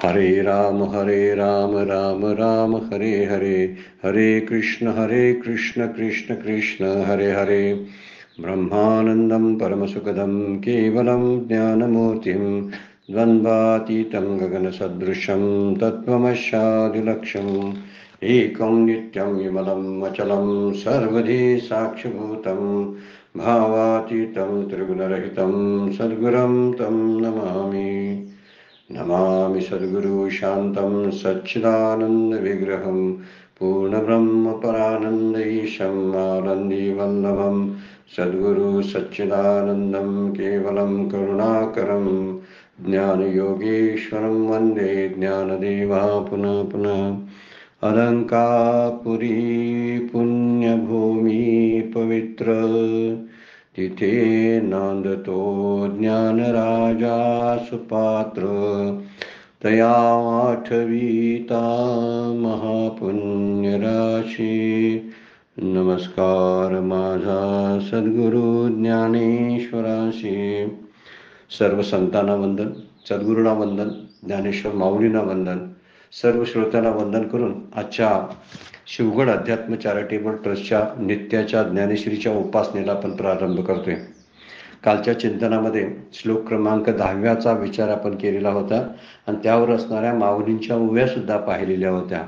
हरे राम राम राम हरे हरे, हरे कृष्ण कृष्ण कृष्ण हरे हरे। ब्रह्मानन्दं परमसुखदं केवलं ज्ञानमूर्तिं द्वन्द्वातीतं गगनसदृशं तत्त्वमस्यादिलक्ष्यम् एकं नित्यं विमलं अचलं सर्वधी साक्षिभूतं भावातीतं त्रिगुणरहितं सद्गुरुं तं नमामि। नमामि सद्गुरु शान्तं सच्चिदानन्दविग्रहं पूर्णब्रह्मपरानन्दैशम् आनन्दीवल्लभं सद्गुरु सच्चिदानन्दं केवलं करुणाकरं ज्ञानयोगेश्वरं वन्दे ज्ञानदेवा पुनः पुनः। अलंकापुरी पुण्यभूमि पवित्र तिथे नांदतो ज्ञानराजा सुपात्र तया आठवीता महापुण्यराशी। नमस्कार माझा सद्गुरु ज्ञानेश्वराशी। सर्व संतांना वंदन, सद्गुरूंना वंदन, ज्ञानेश्वर माऊलींना वंदन, सर्व श्रोत्यांना वंदन करून आजच्या शिवगड अध्यात्म चॅरिटेबल ट्रस्टच्या नित्याच्या ज्ञानेश्वरीच्या उपासनेला आपण प्रारंभ करतोय। कालच्या चिंतनामध्ये श्लोक क्रमांक 10 विचार आपण केलेला होता आणि त्यावर असणाऱ्या माऊलींच्या उव्या सुद्धा पाहिलेल्या होत्या।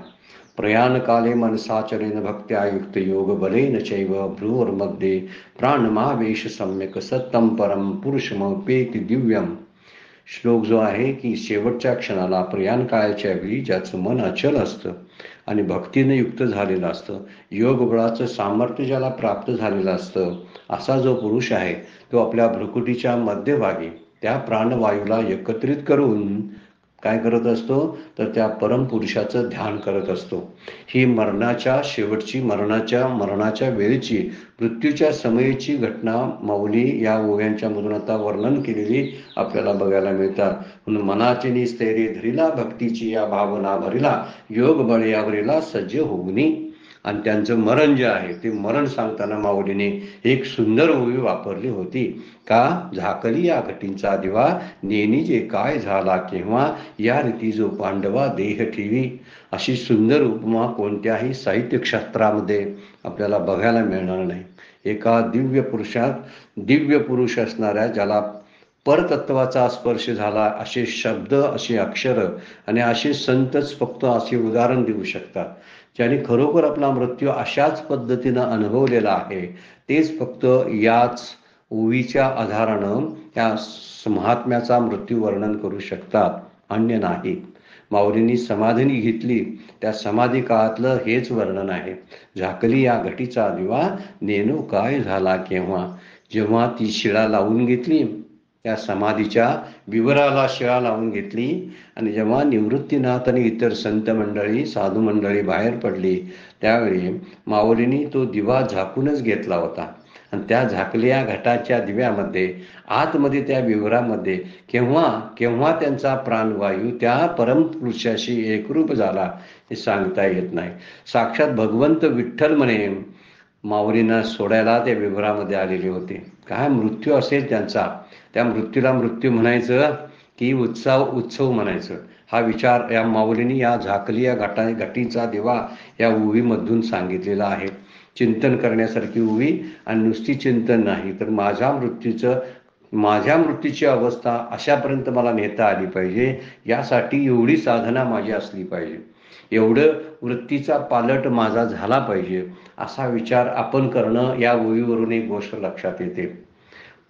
प्रयाणकाले मनसाचरेन भक्त्या युक्त योग बलेन चैव भ्रुवोर्मध्ये प्राणमावेश सम्यक सत्तम परम पुरुषमपेति दिव्यम। श्लोक जो आहे की शेवटच्या क्षणाला प्रयाण काळाच्या वेळी ज्याचं मन अचल असतं आणि भक्तीने युक्त झालेलं असतं, योग बळाचं सामर्थ्य ज्याला प्राप्त झालेलं असतं, असा जो पुरुष आहे तो आपल्या भ्रुकुटीच्या मध्यभागी त्या प्राणवायूला एकत्रित करून काय करत असतो तर त्या परमपुरुषाचं ध्यान करत असतो। ही मरणाच्या शेवटची मरणाच्या वेळेची मृत्यूच्या समयीची घटना माऊली या ओव्यांच्या मधून आता वर्णन केलेली आपल्याला बघायला मिळतात। म्हणून मनाचे निस्थैर्य धरिला भक्तीची या भावना भरिला योग बळ यावरीला सज्ज होऊनी। आणि त्यांचं मरण जे आहे ते मरण सांगताना माऊलीने एक सुंदर ओवी वापरली होती का, झाकली या घटींचा दिवा नेनी जे काय झाला केव्हा या रीती जो पांडवा देह ठेवी। अशी सुंदर उपमा कोणत्याही साहित्यशास्त्रामध्ये आपल्याला बघायला मिळणार नाही। एका दिव्य पुरुष असणाऱ्या ज्याला परतत्वाचा स्पर्श झाला असे शब्द, असे अक्षर आणि असे संतच फक्त असे उदाहरण देऊ शकतात। ज्याने खरोखर आपला मृत्यू अशाच पद्धतीनं अनुभवलेला आहे तेच फक्त याच ओवीच्या आधारानं त्या महात्म्याचा मृत्यू वर्णन करू शकतात, अन्य नाही। माऊलींनी समाधी घेतली त्या समाधी काळातलं हेच वर्णन आहे। झाकली या घटीचा दिवा नेनो काय झाला केव्हा। जेव्हा ती शिळा लावून घेतली, त्या समाधीच्या विवराला शिळा लावून घेतली आणि जेव्हा निवृत्तीनाथ आणि इतर संत मंडळी साधू मंडळी बाहेर पडली त्यावेळी माऊलींनी तो दिवा झाकूनच घेतला होता। आणि त्या झाकल्या घटाच्या दिव्यामध्ये आतमध्ये त्या विवरामध्ये केव्हा त्यांचा प्राणवायू त्या परमपुरुषाशी एकरूप झाला हे सांगता येत नाही। साक्षात भगवंत विठ्ठल म्हणे माऊलींना सोडायला त्या विवरामध्ये आलेले होते। काय मृत्यू असेल त्यांचा, त्या मृत्यूला मृत्यू म्हणायचं की उत्सव म्हणायचं, हा विचार या माऊलींनी या झाकली या घटीचा दिवा या ओवीमधून सांगितलेला आहे। चिंतन करण्यासारखी ओवी आणि नुसती चिंतन नाही तर माझ्या मृत्यूची अवस्था अशापर्यंत मला नेता आली पाहिजे, यासाठी एवढी साधना माझी असली पाहिजे, एवढं वृत्तीचा पालट माझा झाला पाहिजे, असा विचार आपण करणं या ओवीवरून एक गोष्ट लक्षात येते।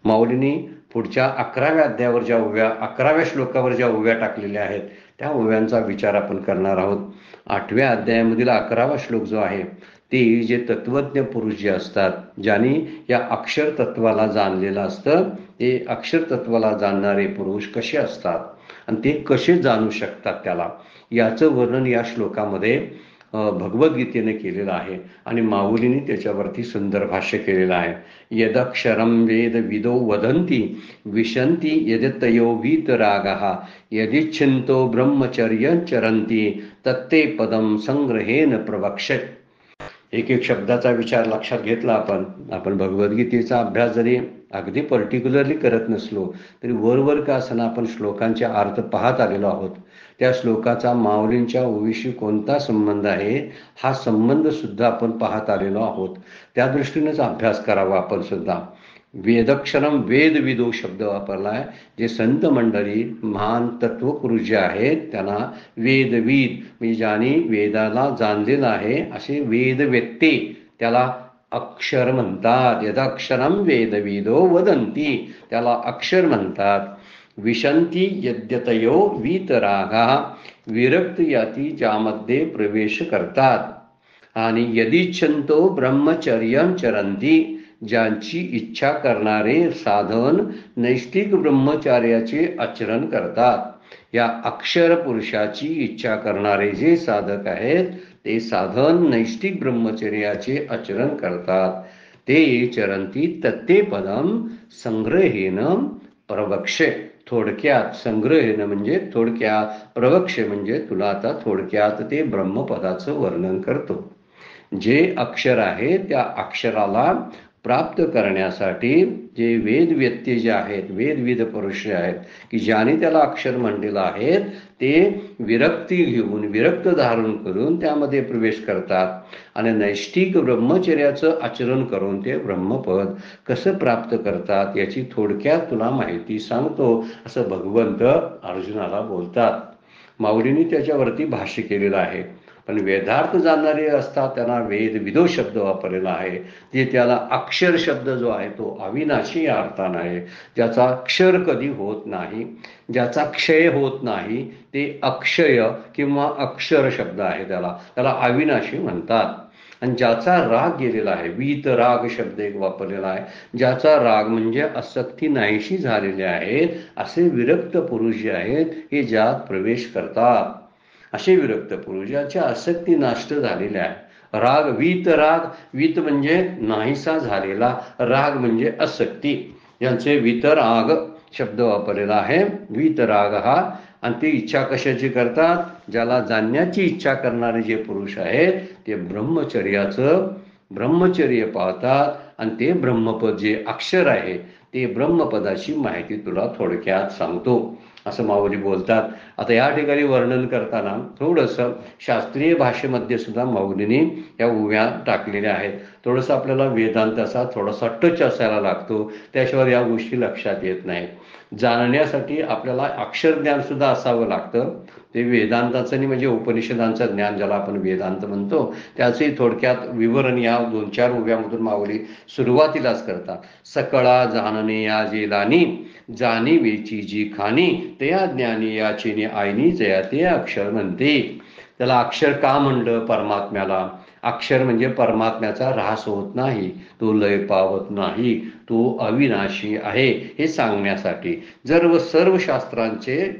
माऊलींनी पुढच्या 11व्या अध्यायावर ज्या ओव्या 11व्या श्लोकावर ज्या ओव्या टाकलेल्या आहेत त्या ओव्यांचा विचार आपण करणार आहोत। 8व्या अध्यायामधील 11वा श्लोक जो आहे ते जे तत्वज्ञ पुरुष जे असतात, ज्यांनी या अक्षर तत्वाला जाणलेलं असतं, ते अक्षर तत्वाला जाणणारे पुरुष कसे असतात आणि ते कसे जाणू शकतात त्याला, याचं वर्णन या श्लोकामध्ये भगवद्गीतेने केलेलं आहे आणि माऊलींनी त्याच्यावरती सुंदर भाष्य केलेलं आहे। यदक्षरम वेद विदो वदंती विशंती यदतयो वीतरागः यदिच्छिन्तो ब्रह्मचर्य चरंती तत्ते पदम संग्रहेन प्रवक्षेत। एक एक शब्दाचा विचार लक्षात घेतला आपण भगवद्गीतेचा अभ्यास जरी अगदी पर्टिक्युलरली करत नसलो तरी वर का असताना आपण श्लोकांचे अर्थ पाहत आलेलो आहोत. त्या श्लोकाचा माऊलींच्या ओवीशी कोणता संबंध आहे हा संबंध सुद्धा आपण पाहत आलेलो आहोत. त्या दृष्टीनेच अभ्यास करावा आपण सुद्धा. वेदक्षरम वेदविदो शब्द वापरलाय. जे संत मंडळी महान तत्वपुरुष जे आहेत त्यांना वेदविद म्हणजे ज्यांनी वेदाला जाणलेलं आहे असे वेदवेत्ते त्याला अक्षर म्हणतात. यदाक्षरम वेदविदो वदंती त्याला अक्षर म्हणतात. विशंती यद्यतयो वीतरागा विरक्त याती ज्यामध्ये प्रवेश करतात. आणि यदिच्छन्तो ब्रह्मचर्यं चरंती ज्यांची इच्छा करणारे साधन नैष्ठिक ब्रह्मचार्याचे आचरण करतात. या अक्षर पुरुषाची इच्छा करणारे जे साधक आहेत ते साधन नैष्ठिक ब्रह्मचर्याचे आचरण करतात. ते चरंती तत्ते पदम संग्रहेन प्रवक्षे. थोडक्यात संग्रहेन म्हणजे थोडक्यात, प्रवक्षे म्हणजे तुला आता थोडक्यात ते ब्रह्मपदाचं वर्णन करतो. जे अक्षर आहे त्या अक्षराला प्राप्त करण्यासाठी जे वेदवेत्ते जे आहेत, वेदविद पुरुष आहेत की ज्याने त्याला अक्षर म्हणलेलं आहे ते विरक्ती घेऊन, विरक्त धारण करून त्यामध्ये प्रवेश करतात आणि नैष्ठिक ब्रह्मचर्याचं आचरण करून ते ब्रह्मपद कसं प्राप्त करतात याची थोडक्यात तुला माहिती सांगतो असं भगवंत अर्जुनाला बोलतात. माऊलींनी त्याच्यावरती भाष्य केलेलं आहे. पण वेदार्थ जाणणारे असतात त्यांना वेदविदो शब्द वापरलेला आहे. जे त्याला अक्षर शब्द जो आहे तो अविनाशी या अर्थानं आहे. ज्याचा अक्षर कधी होत नाही, ज्याचा क्षय होत नाही ते अक्षय किंवा अक्षर शब्द आहे. त्याला अविनाशी म्हणतात. आणि ज्याचा राग गेलेला आहे, वीत राग शब्द एक वापरलेला आहे. ज्याचा राग म्हणजे आसक्ती नाहीशी झालेले आहेत असे विरक्त पुरुष जे आहेत हे ज्यात प्रवेश करतात. असे विरक्त पुरुष ज्याची आसक्ती नाष्ट झालेली आहे. राग वीत म्हणजे नाहीसा झालेला, राग म्हणजे आसक्ती. यांचे वितराग शब्द वापरलेला आहे. वीतराग हा. आणि ती इच्छा कशाची करतात? ज्याला जाणण्याची इच्छा करणारे जे पुरुष आहेत ते ब्रह्मचर्य पाळतात आणि ते ब्रह्मपद जे अक्षर आहे ते ब्रह्मपदाची माहिती तुला थोडक्यात सांगतो असं माऊली बोलतात. आता या ठिकाणी वर्णन करताना थोडंसं शास्त्रीय भाषेमध्ये सुद्धा माऊलींनी या उव्या टाकलेल्या आहेत. थोडंसं आपल्याला वेदांताचा थोडासा टच असायला लागतो, त्याशिवाय या गोष्टी लक्षात येत नाहीत. जाणण्यासाठी आपल्याला अक्षरज्ञान सुद्धा असावं लागतं. ते वेदांताचं नाही म्हणजे उपनिषदांचं ज्ञान ज्याला आपण वेदांत म्हणतो त्याचंही थोडक्यात विवरण या 2-4 उव्यामधून माऊली सुरुवातीलाच करतात. सकळा जाणणे या जे लानी जाणीवेची जी खाणी त्या ज्ञानी याचेने आईनी जया ते अक्षर म्हणते. त्याला अक्षर का म्हणलं? परमात्म्याला. अक्षर म्हणजे परमात्म्याचा ऱ्हास होत नाही, तो लय पावत नाही, तो अविनाशी आहे हे सांगण्यासाठी. सर्व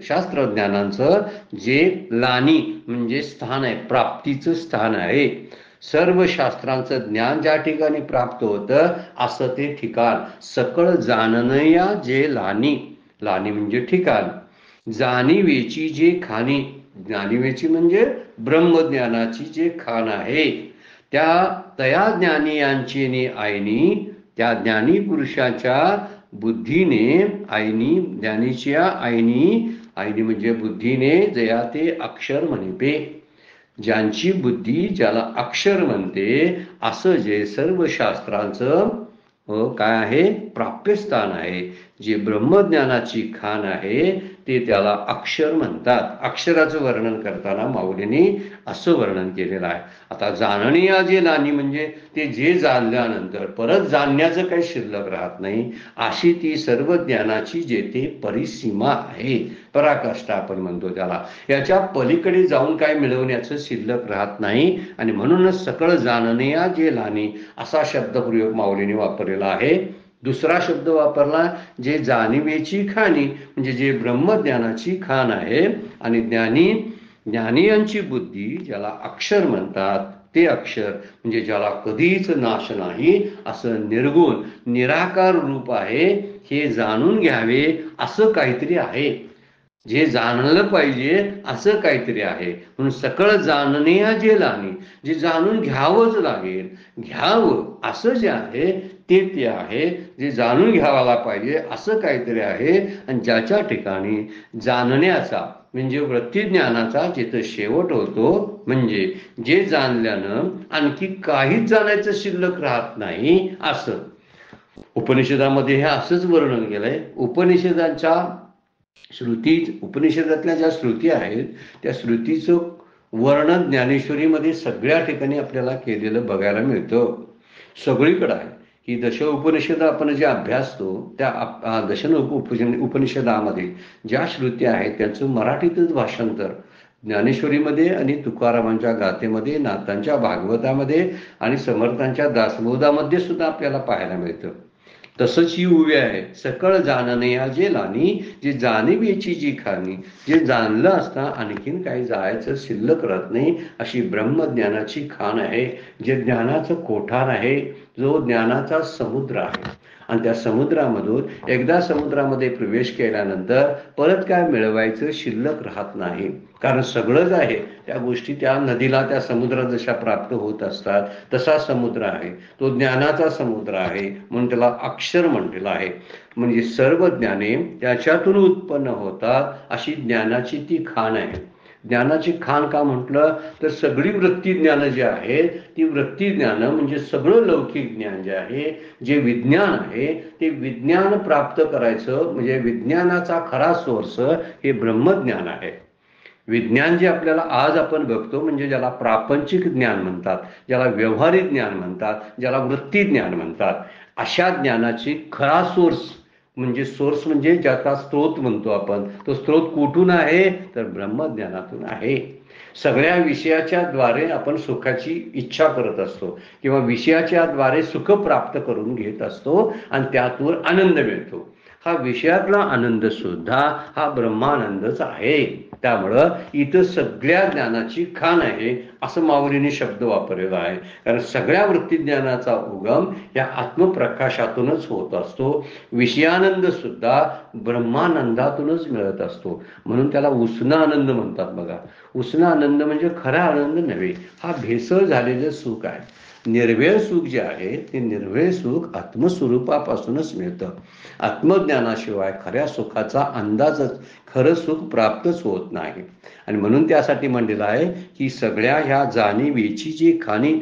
शास्त्रज्ञानांचं जे लानी म्हणजे स्थान आहे, प्राप्तीचं स्थान आहे. सर्व शास्त्रांचं ज्ञान ज्या ठिकाणी प्राप्त होतं असं ते ठिकाण. सकळ जाणणया जे लानी म्हणजे ठिकाण. जाणीवेची जे खाणी, जाणीवेची म्हणजे ब्रह्मज्ञानाची जे खाण आहे त्या ज्ञानीयांची आईनी, त्या ज्ञानी पुरुषाच्या बुद्धीने आईनी, ज्ञानीच्या आईनी म्हणजे बुद्धीने जया ते अक्षर म्हणिपे. ज्यांची बुद्धी ज्याला अक्षर म्हणते असं जे सर्व शास्त्रांचं काय आहे? प्राप्यस्थान आहे. जे ब्रह्मज्ञानाची खाण आहे ते त्याला अक्षर म्हणतात. अक्षराचं वर्णन करताना माऊलींनी असं वर्णन केलेलं आहे. आता जाणणीया जे लानी म्हणजे ते जे जाणल्यानंतर परत जाणण्याचं काही शिल्लक राहत नाही अशी ती सर्व ज्ञानाची जेथे परिसीमा आहे, पराकाष्ठा आपण म्हणतो त्याला. याच्या पलीकडे जाऊन काय मिळवण्याचं शिल्लक राहत नाही. आणि म्हणूनच सकळ जाणणीया जे लानी असा शब्दप्रयोग माऊलींनी वापरलेला आहे. दुसरा शब्द वापरला जे जाणीवेची खाणी म्हणजे जे ब्रह्मज्ञानाची खाण आहे. आणि ज्ञानीयांची बुद्धी ज्याला अक्षर म्हणतात ते अक्षर म्हणजे ज्याला कधीच नाश नाही असं निर्गुण निराकार रूप आहे हे जाणून घ्यावे असं काहीतरी आहे. जे जाणलं पाहिजे असं काहीतरी आहे. म्हणून सकळ जाणणे जे लानी, जे जाणून घ्यावंच लागेल, घ्यावं असं जे आहे ते आहे. जे जाणून घ्यावाला पाहिजे असं काहीतरी आहे. आणि ज्याच्या ठिकाणी जाणण्याचा म्हणजे वृत्तीज्ञानाचा जिथं शेवट होतो, म्हणजे जे जाणल्यानं आणखी काहीच जाणायचं शिल्लक राहत नाही असं. उपनिषदामध्ये हे असंच वर्णन केलंय. उपनिषदांच्या श्रुती, उपनिषदातल्या ज्या श्रुती आहेत त्या श्रुतीचं वर्णन ज्ञानेश्वरीमध्ये सगळ्या ठिकाणी आपल्याला केलेलं बघायला मिळतं. सगळीकडे आहे. ही दश उपनिषद आपण जे अभ्यासतो त्या उपनिषदामध्ये ज्या श्रुती आहेत त्यांचं मराठीतच भाषांतर ज्ञानेश्वरीमध्ये आणि तुकारामांच्या गाथेमध्ये, नाथांच्या भागवतामध्ये आणि समर्थांच्या दासबोधामध्ये सुद्धा आपल्याला पाहायला मिळतं. तसंच ही उभी आहे. सकळ जाणणे जे लानी, जे जाणीवेची जी खाणी, जे जाणलं असता आणखीन काही जायचं शिल्लक राहत नाही अशी ब्रह्मज्ञानाची खाण आहे. जे ज्ञानाचं कोठार आहे, जो ज्ञानाचा समुद्र आहे. आणि त्या समुद्रामधून एकदा समुद्रामध्ये प्रवेश केल्यानंतर परत काय मिळवायचं शिल्लक राहत नाही. कारण सगळंच आहे. त्या गोष्टी त्या नदीला, त्या समुद्रात जशा प्राप्त होत असतात तसा समुद्र आहे. तो ज्ञानाचा समुद्र आहे. म्हणून त्याला अक्षर म्हटलेलं आहे. म्हणजे सर्व ज्ञाने त्याच्यातून उत्पन्न होतात अशी ज्ञानाची ती खाण आहे. ज्ञानाची खाण का म्हटलं तर सगळी वृत्ती ज्ञानं जी आहेत ती वृत्ती ज्ञानं म्हणजे सगळं लौकिक ज्ञान जे आहे, जे विज्ञान आहे, ते विज्ञान प्राप्त करायचं म्हणजे विज्ञानाचा खरा सोर्स हे ब्रह्मज्ञान आहे. विज्ञान जे आपल्याला आज आपण बघतो म्हणजे ज्याला प्रापंचिक ज्ञान म्हणतात, ज्याला व्यवहारिक ज्ञान म्हणतात, ज्याला वृत्ती ज्ञान म्हणतात, अशा ज्ञानाची खरा सोर्स म्हणजे ज्याचा स्त्रोत म्हणतो आपण, तो स्त्रोत कुठून आहे तर ब्रह्मज्ञानातून आहे. सगळ्या विषयाच्या द्वारे आपण सुखाची इच्छा करत असतो किंवा विषयाच्या द्वारे सुख प्राप्त करून घेत असतो आणि त्यातून आनंद मिळतो. हा विषयातला आनंद सुद्धा हा ब्रह्मानंदच आहे. त्यामुळं इथं सगळ्या ज्ञानाची खाण आहे असं माऊलीने शब्द वापरलेला आहे. कारण सगळ्या वृत्ती ज्ञानाचा उगम या आत्मप्रकाशातूनच होत असतो. विषयानंद सुद्धा ब्रह्मानंदातूनच मिळत असतो. म्हणून त्याला उष्ण आनंद म्हणतात. बघा, उष्ण आनंद म्हणजे खरा आनंद नव्हे, हा भेसळ झालेलं सुख आहे. निर्भय सुख जे आहे ते निर्भय सुख आत्मस्वरूपापासूनच मिळतं. आत्मज्ञानाशिवाय खऱ्या सुखाचा अंदाजच, खरं सुख प्राप्तच होत नाही. आणि म्हणून त्यासाठी म्हणलेलं आहे की सगळ्या ह्या जाणीवेची जी खाणी,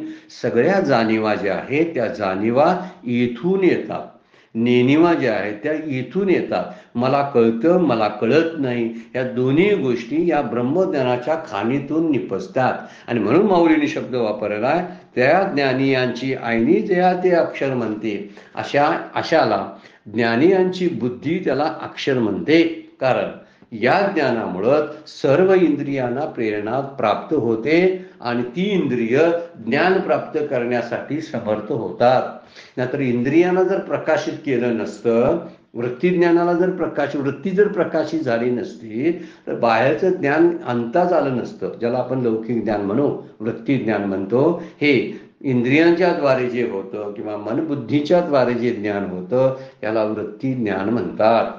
सगळ्या जाणीवा ज्या आहेत त्या जाणीवा इथून येतात. नेणिवा ज्या आहेत त्या इथून येतात. मला कळतं, मला कळत नाही, या दोन्ही गोष्टी या ब्रह्मज्ञानाच्या खाणीतून निपजतात. आणि म्हणून माऊलीने शब्द वापरला आहे, त्या ज्ञानियांची आईनी ज्या ते अक्षर म्हणते, अशाला ज्ञानियांची बुद्धी त्याला अक्षर म्हणते. कारण या ज्ञानामुळं सर्व इंद्रियांना प्रेरणा प्राप्त होते आणि ती इंद्रिय ज्ञान प्राप्त करण्यासाठी समर्थ होतात. नाहीतर इंद्रियांना जर प्रकाशित केलं नसतं, वृत्तीज्ञानाला जर वृत्ती जर प्रकाशित झाली नसती तर बाहेरचं ज्ञान अंताच आलं नसतं. ज्याला आपण लौकिक ज्ञान म्हणू, वृत्ती ज्ञान म्हणतो, हे इंद्रियांच्या द्वारे जे होतं किंवा मनबुद्धीच्या द्वारे जे ज्ञान होतं त्याला वृत्ती ज्ञान म्हणतात.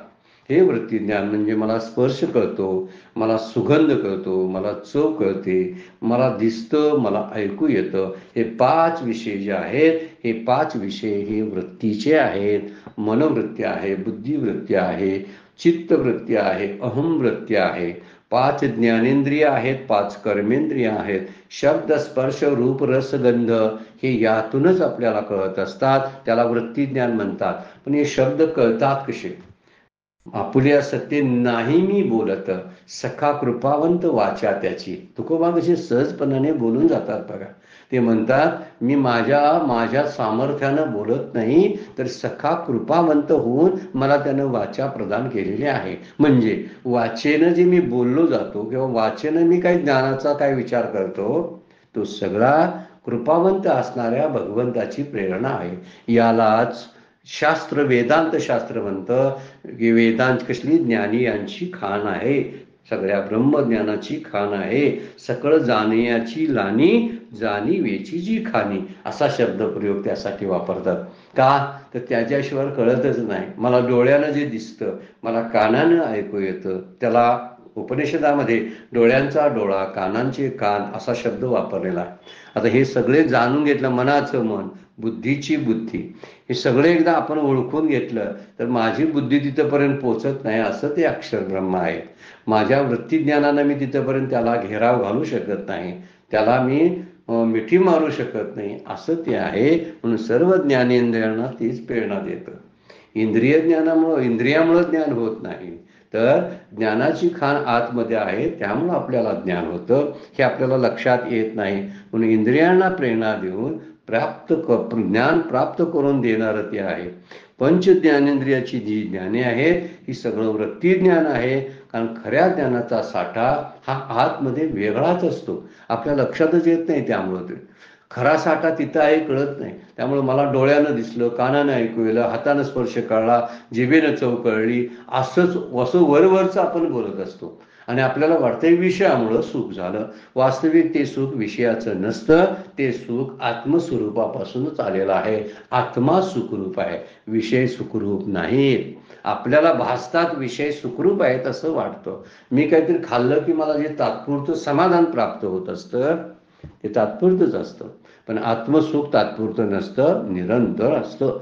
हे वृत्ती ज्ञान म्हणजे मला स्पर्श कळतो, मला सुगंध कळतो, मला चव कळते, मला दिसतं, मला ऐकू येतं. हे 5 विषय जे आहेत, हे 5 विषय हे वृत्तीचे आहेत. मनोवृत्ती आहे, बुद्धिवृत्ती आहे, चित्तवृत्ती आहे, अहमवृत्ती आहे. 5 ज्ञानेंद्रिय आहेत, 5 कर्मेंद्रिय आहेत. शब्द, स्पर्श, रूप, रस, गंध हे यातूनच आपल्याला कळत असतात. त्याला वृत्ती ज्ञान म्हणतात. पण हे शब्द कळतात कसे? आपुल्या सत्य नाही मी बोलत, सखा कृपावंत वाचा त्याची. तुकोबा कसे सहजपणाने बोलून जातात बघा. ते म्हणतात, मी माझ्या सामर्थ्यानं बोलत नाही, तर सखा कृपावंत होऊन मला त्यानं वाचा प्रदान केलेली आहे. म्हणजे वाचेनं जे मी बोललो जातो किंवा वाचेनं मी काही ज्ञानाचा काय विचार करतो, तो सगळा कृपावंत असणाऱ्या भगवंताची प्रेरणा आहे. यालाच शास्त्र, वेदांत शास्त्र म्हणतं की वेदांत कसली? ज्ञानी यांची खाण आहे, सगळ्या ब्रह्मज्ञानाची खाण आहे. सकळ जाणयाची लानी, जाणीवेची जी खाणी, असा शब्दप्रयोग त्यासाठी वापरतात. का तर त्याच्याशिवाय कळतच नाही. मला डोळ्यानं जे दिसतं, मला कानानं ऐकू येतं, त्याला उपनिषदामध्ये डोळ्यांचा डोळा, कानांचे कान असा शब्द वापरलेला आहे. आता हे सगळे जाणून घेतलं, मनाचं मन, बुद्धीची बुद्धी, हे सगळे एकदा आपण ओळखून घेतलं तर माझी बुद्धी तिथपर्यंत पोचत नाही, असं ते अक्षर ब्रह्म आहे. माझ्या वृत्तीज्ञानानं मी तिथपर्यंत त्याला घेराव घालू शकत नाही, त्याला मी मिठी मारू शकत नाही, असं ते आहे. म्हणून सर्व ज्ञानेंद्रियांना तीच प्रेरणा देतं. इंद्रिय ज्ञानामुळं, इंद्रियामुळं ज्ञान होत नाही, तर ज्ञानाची खाण आतमध्ये आहे, त्यामुळं आपल्याला ज्ञान होतं. हे आपल्याला लक्षात येत नाही. म्हणून इंद्रियांना प्रेरणा देऊन ज्ञान प्राप्त करून देणारं ते आहे. पंच ज्ञानेंद्रियाची जी ज्ञाने आहेत ही सगळं वृत्ती ज्ञान आहे. कारण खऱ्या ज्ञानाचा साठा हा आतमध्ये वेगळाच असतो, आपल्या लक्षातच येत नाही. त्यामुळं ते खरा साठा तिथं आहे, कळत नाही. त्यामुळे मला डोळ्यानं दिसलं, कानानं ऐकू येलं, हातानं स्पर्श कळला, जिभेनं चव कळली, असं वरवरचं आपण बोलत असतो आणि आपल्याला वाटतंय विषयामुळं सुख झालं. वास्तविक ते सुख विषयाचं नसतं, ते सुख आत्मस्वरूपापासूनच आलेलं आहे. आत्मा सुखरूप आहे, विषय सुखरूप नाहीत. आपल्याला भासतात विषय सुखरूप आहेत असं वाटतं. मी काहीतरी खाल्लं की मला जे तात्पुरतं समाधान प्राप्त होत असतं ते तात्पुरतंच असतं, पण आत्मसुख तात्पुरतं नसतं, निरंतर असतं,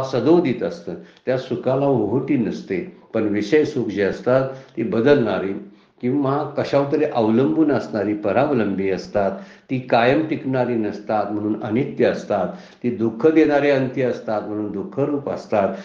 सदोदित असतं. त्या सुखाला ओहोटी नसते. पण विषय सुख जे असतात ती बदलणारी किंवा कशावर तरी अवलंबून असणारी, परावलंबी असतात. ती कायम टिकणारी नसतात, म्हणून अनित्य असतात. ती दुःख देणारे अंती असतात, म्हणून दुःखरूप असतात.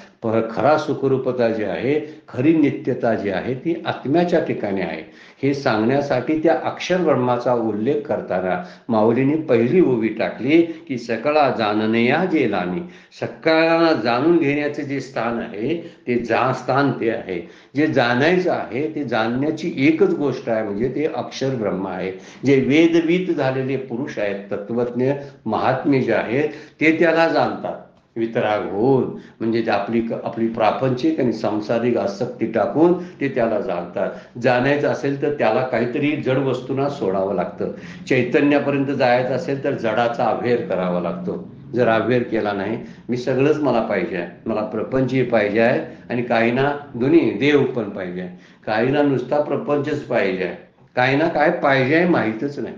खरा सुखरूपता जी आहे, खरी नित्यता जी आहे ती आत्म्याच्या ठिकाणी आहे. हे सांगण्यासाठी त्या अक्षर ब्रह्माचा उल्लेख करताना माऊलींनी पहिली ओवी टाकली की सकळा जाणनया जे लानी. सकाळाला जाणून घेण्याचे जे स्थान आहे ते स्थान ते आहे. जे जाणायचं आहे ते जाणण्याची एकच गोष्ट आहे, म्हणजे ते अक्षर ब्रह्म आहे. जे वेदवीत झालेले पुरुष आहेत, तत्वज्ञ महात्मे जे आहेत ते त्याला जाणतात वितराग होऊन. म्हणजे ते आपली प्रापंचिक आणि सांसारिक आसक्ती टाकून ते त्याला जाणतात. जाणायचं असेल तर त्याला काहीतरी जड वस्तूंना सोडावं लागतं. चैतन्यापर्यंत जायचं असेल तर जडाचा अभेर करावा लागतो. जर अभेर केला नाही, मी सगळंच मला पाहिजे आहे, मला प्रपंचही पाहिजे आहे आणि काहींना दोन्ही देव पण पाहिजे आहे, काहींना नुसता प्रपंचच पाहिजे आहे, काहींना काय पाहिजे आहे माहीतच नाही.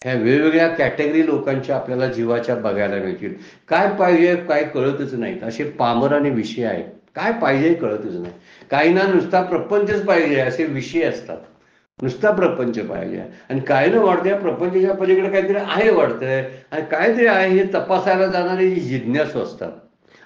ह्या वेगवेगळ्या कॅटेगरी लोकांच्या आपल्याला जीवाच्या बघायला मिळतील. काय पाहिजे काय कळतच नाहीत, असे पामर आणि विषय आहेत. काय पाहिजे कळतच नाही. काहींना नुसता प्रपंचच पाहिजे असे विषय असतात, नुसता प्रपंच पाहिजे. आणि काहींना वाटतंय प्रपंचाच्या पलीकडे काहीतरी आहे वाटतंय, आणि काहीतरी आहे हे तपासायला जाणारे जिज्ञासू असतात.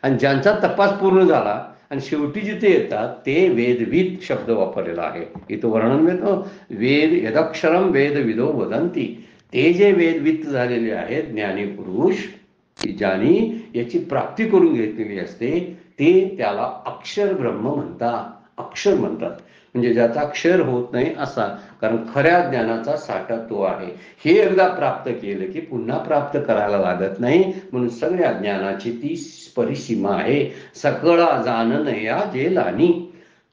आणि ज्यांचा तपास पूर्ण झाला आणि शेवटी जिथे येतात ते वेदविद शब्द वापरलेला आहे. इथं वर्णन मिळतं, वेद यदक्षरम वेदविदो वदंती. ते जे वेदवित झालेले आहेत ज्ञानी पुरुष, ज्यांनी याची प्राप्ती करून घेतलेली असते, ते त्याला अक्षर ब्रह्म म्हणतात. अक्षर म्हणतात म्हणजे ज्याचा क्षर होत नाही असा. कारण खऱ्या ज्ञानाचा साठा तो आहे. हे एकदा प्राप्त केलं की पुन्हा प्राप्त करायला लागत नाही. म्हणून सगळ्या ज्ञानाची ती परिसीमा आहे. सकळा जाणनया जे लानी.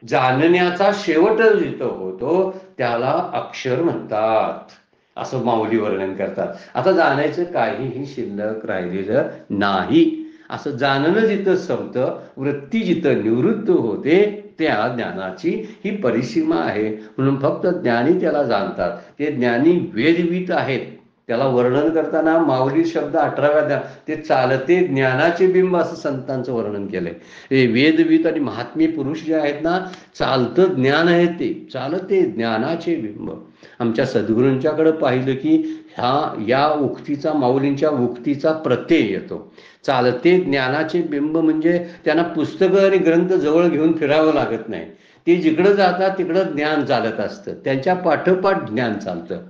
जाणण्याचा शेवट जिथं होतो त्याला अक्षर म्हणतात असं माऊली वर्णन करतात. आता जाणायचं काहीही शिल्लक राहिलेलं नाही. असं जाणणं जिथं संपतं, वृत्ती जिथं निवृत्त होते, त्या ज्ञानाची ही परिसीमा आहे. म्हणून फक्त ज्ञानी त्याला जाणतात. ते ज्ञानी वेदवित आहेत. त्याला वर्णन करताना माऊली शब्द 18व्या ते चालते ज्ञानाचे बिंब असं संतांचं वर्णन केलंय. हे वेदवित आणि महात्मे पुरुष जे आहेत ना, चालतं ज्ञान आहे, ते चालते ज्ञानाचे बिंब. आमच्या सद्गुरूंच्याकडे पाहिलं की या उक्तीचा, माऊलींच्या उक्तीचा प्रत्यय येतो. चालते ज्ञानाचे बिंब म्हणजे त्यांना पुस्तकं आणि ग्रंथ जवळ घेऊन फिरावं लागत नाही. ते जिकडं जातात तिकडं ज्ञान चालत असतं, त्यांच्या पाठोपाठ ज्ञान चालतं.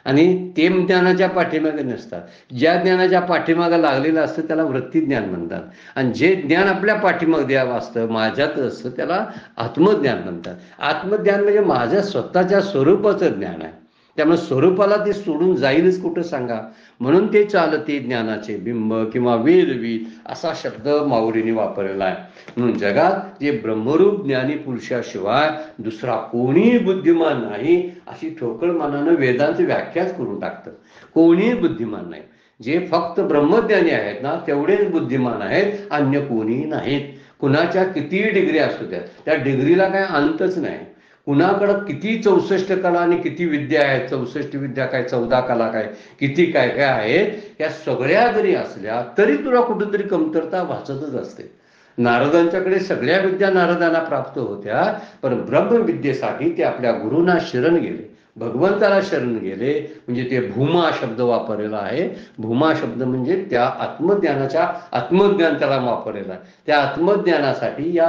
आणि ते ज्ञानाच्या पाठीमागे नसतात. ज्या ज्ञानाच्या पाठीमागे लागलेलं असतं त्याला वृत्ती ज्ञान म्हणतात. आणि जे ज्ञान आपल्या पाठीमागे द्यावं असतं, माझ्यात असतं, त्याला आत्मज्ञान म्हणतात. आत्मज्ञान म्हणजे माझ्या स्वतःच्या स्वरूपाचं ज्ञान आहे. त्यामुळे स्वरूपाला ते सोडून जाईलच कुठं सांगा. म्हणून ते चालते ज्ञानाचे बिंब किंवा वेदवित असा शब्द माऊलीने वापरलेला आहे. म्हणून जगात जे ब्रह्मरूप ज्ञानी पुरुषाशिवाय दुसरा कोणीही बुद्धिमान नाही अशी ठोकळ मनानं वेदांत व्याख्याच करून टाकतं. कोणीही बुद्धिमान नाही. जे फक्त ब्रह्मज्ञानी आहेत ना तेवढेच बुद्धिमान आहेत, अन्य कोणीही नाहीत. कुणाच्या कितीही डिग्री असू द्या, त्या डिग्रीला काय अंतच नाही. कुणाकडं किती 64 कला आणि किती विद्या आहेत, 64 विद्या काय, 14 कला काय, किती काय काय आहेत, या सगळ्या जरी असल्या तरी तुला कुठेतरी कमतरता भासतच असते. नारदांच्याकडे सगळ्या विद्या नारदांना प्राप्त होत्या, पण ब्रह्मविद्येसाठी ते आपल्या गुरूंना शरण गेले, भगवंताला शरण गेले. म्हणजे ते भूमा शब्द वापरलेला आहे. भूमा शब्द म्हणजे त्या आत्मज्ञानाच्या, आत्मज्ञान त्याला वापरलेला आहे. त्या आत्मज्ञानासाठी या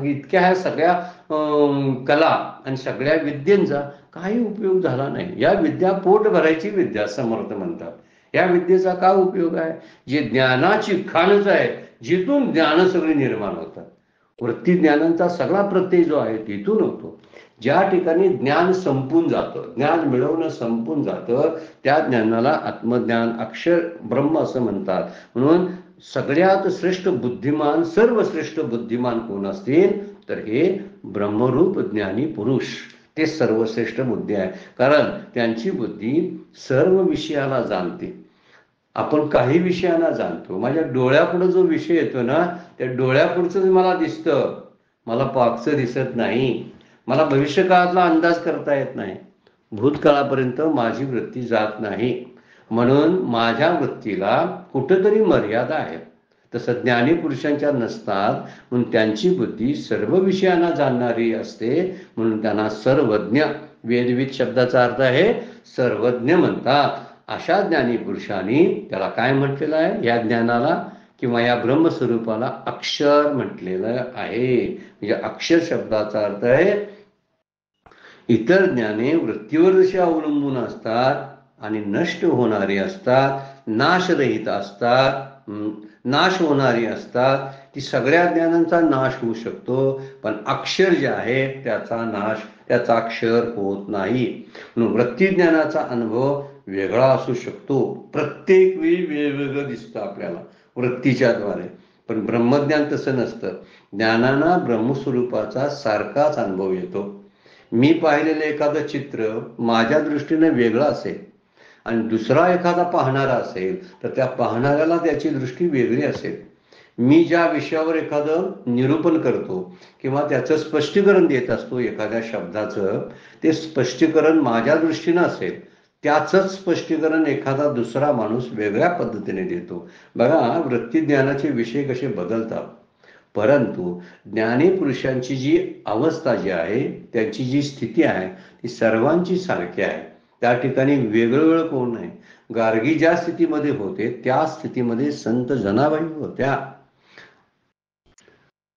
इतक्या ह्या सगळ्या कला आणि सगळ्या विद्येंचा काही उपयोग झाला नाही. या विद्या पोट भरायची विद्या समर्थ म्हणतात. या विद्येचा काय उपयोग आहे? जे ज्ञानाची खाणच आहे, जिथून ज्ञान सगळे निर्माण होतात. वृत्ती ज्ञानांचा सगळा प्रत्यय जो आहे तिथून होतो. ज्या ठिकाणी ज्ञान संपून जातं, ज्ञान मिळवणं संपून जातं, त्या ज्ञानाला आत्मज्ञान, अक्षर ब्रह्म असं म्हणतात. म्हणून सगळ्यात श्रेष्ठ बुद्धिमान, सर्वश्रेष्ठ बुद्धिमान कोण असतील तर हे ब्रह्मरूप ज्ञानी पुरुष, ते सर्वश्रेष्ठ बुद्धी आहे. कारण त्यांची बुद्धी सर्व विषयाला जाणते. आपण काही विषयांना जाणतो. माझ्या डोळ्यापुढे जो विषय येतो ना, त्या डोळ्यापुढचं मला दिसतं, मला पागचं दिसत नाही. मला भविष्यकाळातला अंदाज करता येत नाही. भूतकाळापर्यंत माझी वृत्ती जात नाही. म्हणून माझ्या वृत्तीला कुठंतरी मर्यादा आहेत. तसं ज्ञानी पुरुषांच्या नसतात. म्हणून त्यांची बुद्धी सर्व विषयांना जाणणारी असते. म्हणून त्यांना सर्वज्ञ, वेदविद शब्दाचा अर्थ आहे सर्वज्ञ म्हणतात. अशा ज्ञानी पुरुषांनी त्याला काय म्हटलेलं आहे? या ज्ञानाला किंवा या ब्रह्मस्वरूपाला अक्षर म्हटलेलं आहे. म्हणजे अक्षर शब्दाचा अर्थ आहे इतर ज्ञाने वृत्तीवर जशी अवलंबून असतात आणि नष्ट होणारी असतात, नाशरहित असतात, नाश होणारी असतात, ती सगळ्या ज्ञानांचा नाश होऊ शकतो. पण अक्षर जे आहे त्याचा नाश, त्याचा अक्षर होत नाही. म्हणून वृत्ती ज्ञानाचा अनुभव वेगळा असू शकतो. प्रत्येक वेळी वेगवेगळं दिसतं आपल्याला वृत्तीच्या द्वारे. पण ब्रह्मज्ञान तसं नसतं. ज्ञानांना ब्रह्मस्वरूपाचा सारखाच अनुभव येतो. मी पाहिलेलं एखादं चित्र माझ्या दृष्टीने वेगळं असेल आणि दुसरा एखादा पाहणारा असेल तर त्या पाहणाऱ्याला त्याची दृष्टी वेगळी असेल. मी ज्या विषयावर एखादं निरूपण करतो किंवा त्याचं स्पष्टीकरण देत असतो एखाद्या शब्दाचं, ते स्पष्टीकरण माझ्या दृष्टीनं असेल, त्याचंच स्पष्टीकरण एखादा दुसरा माणूस वेगळ्या पद्धतीने देतो. बघा, वृत्ती ज्ञानाचे विषय कसे बदलतात. परंतु ज्ञानी पुरुषांची जी अवस्था जी आहे, त्यांची जी स्थिती आहे, ती सर्वांची सारखी आहे. त्या ठिकाणी वेगळं कोण नाही. गार्गी ज्या स्थितीमध्ये होते त्या स्थितीमध्ये संत जनाबाई होत्या.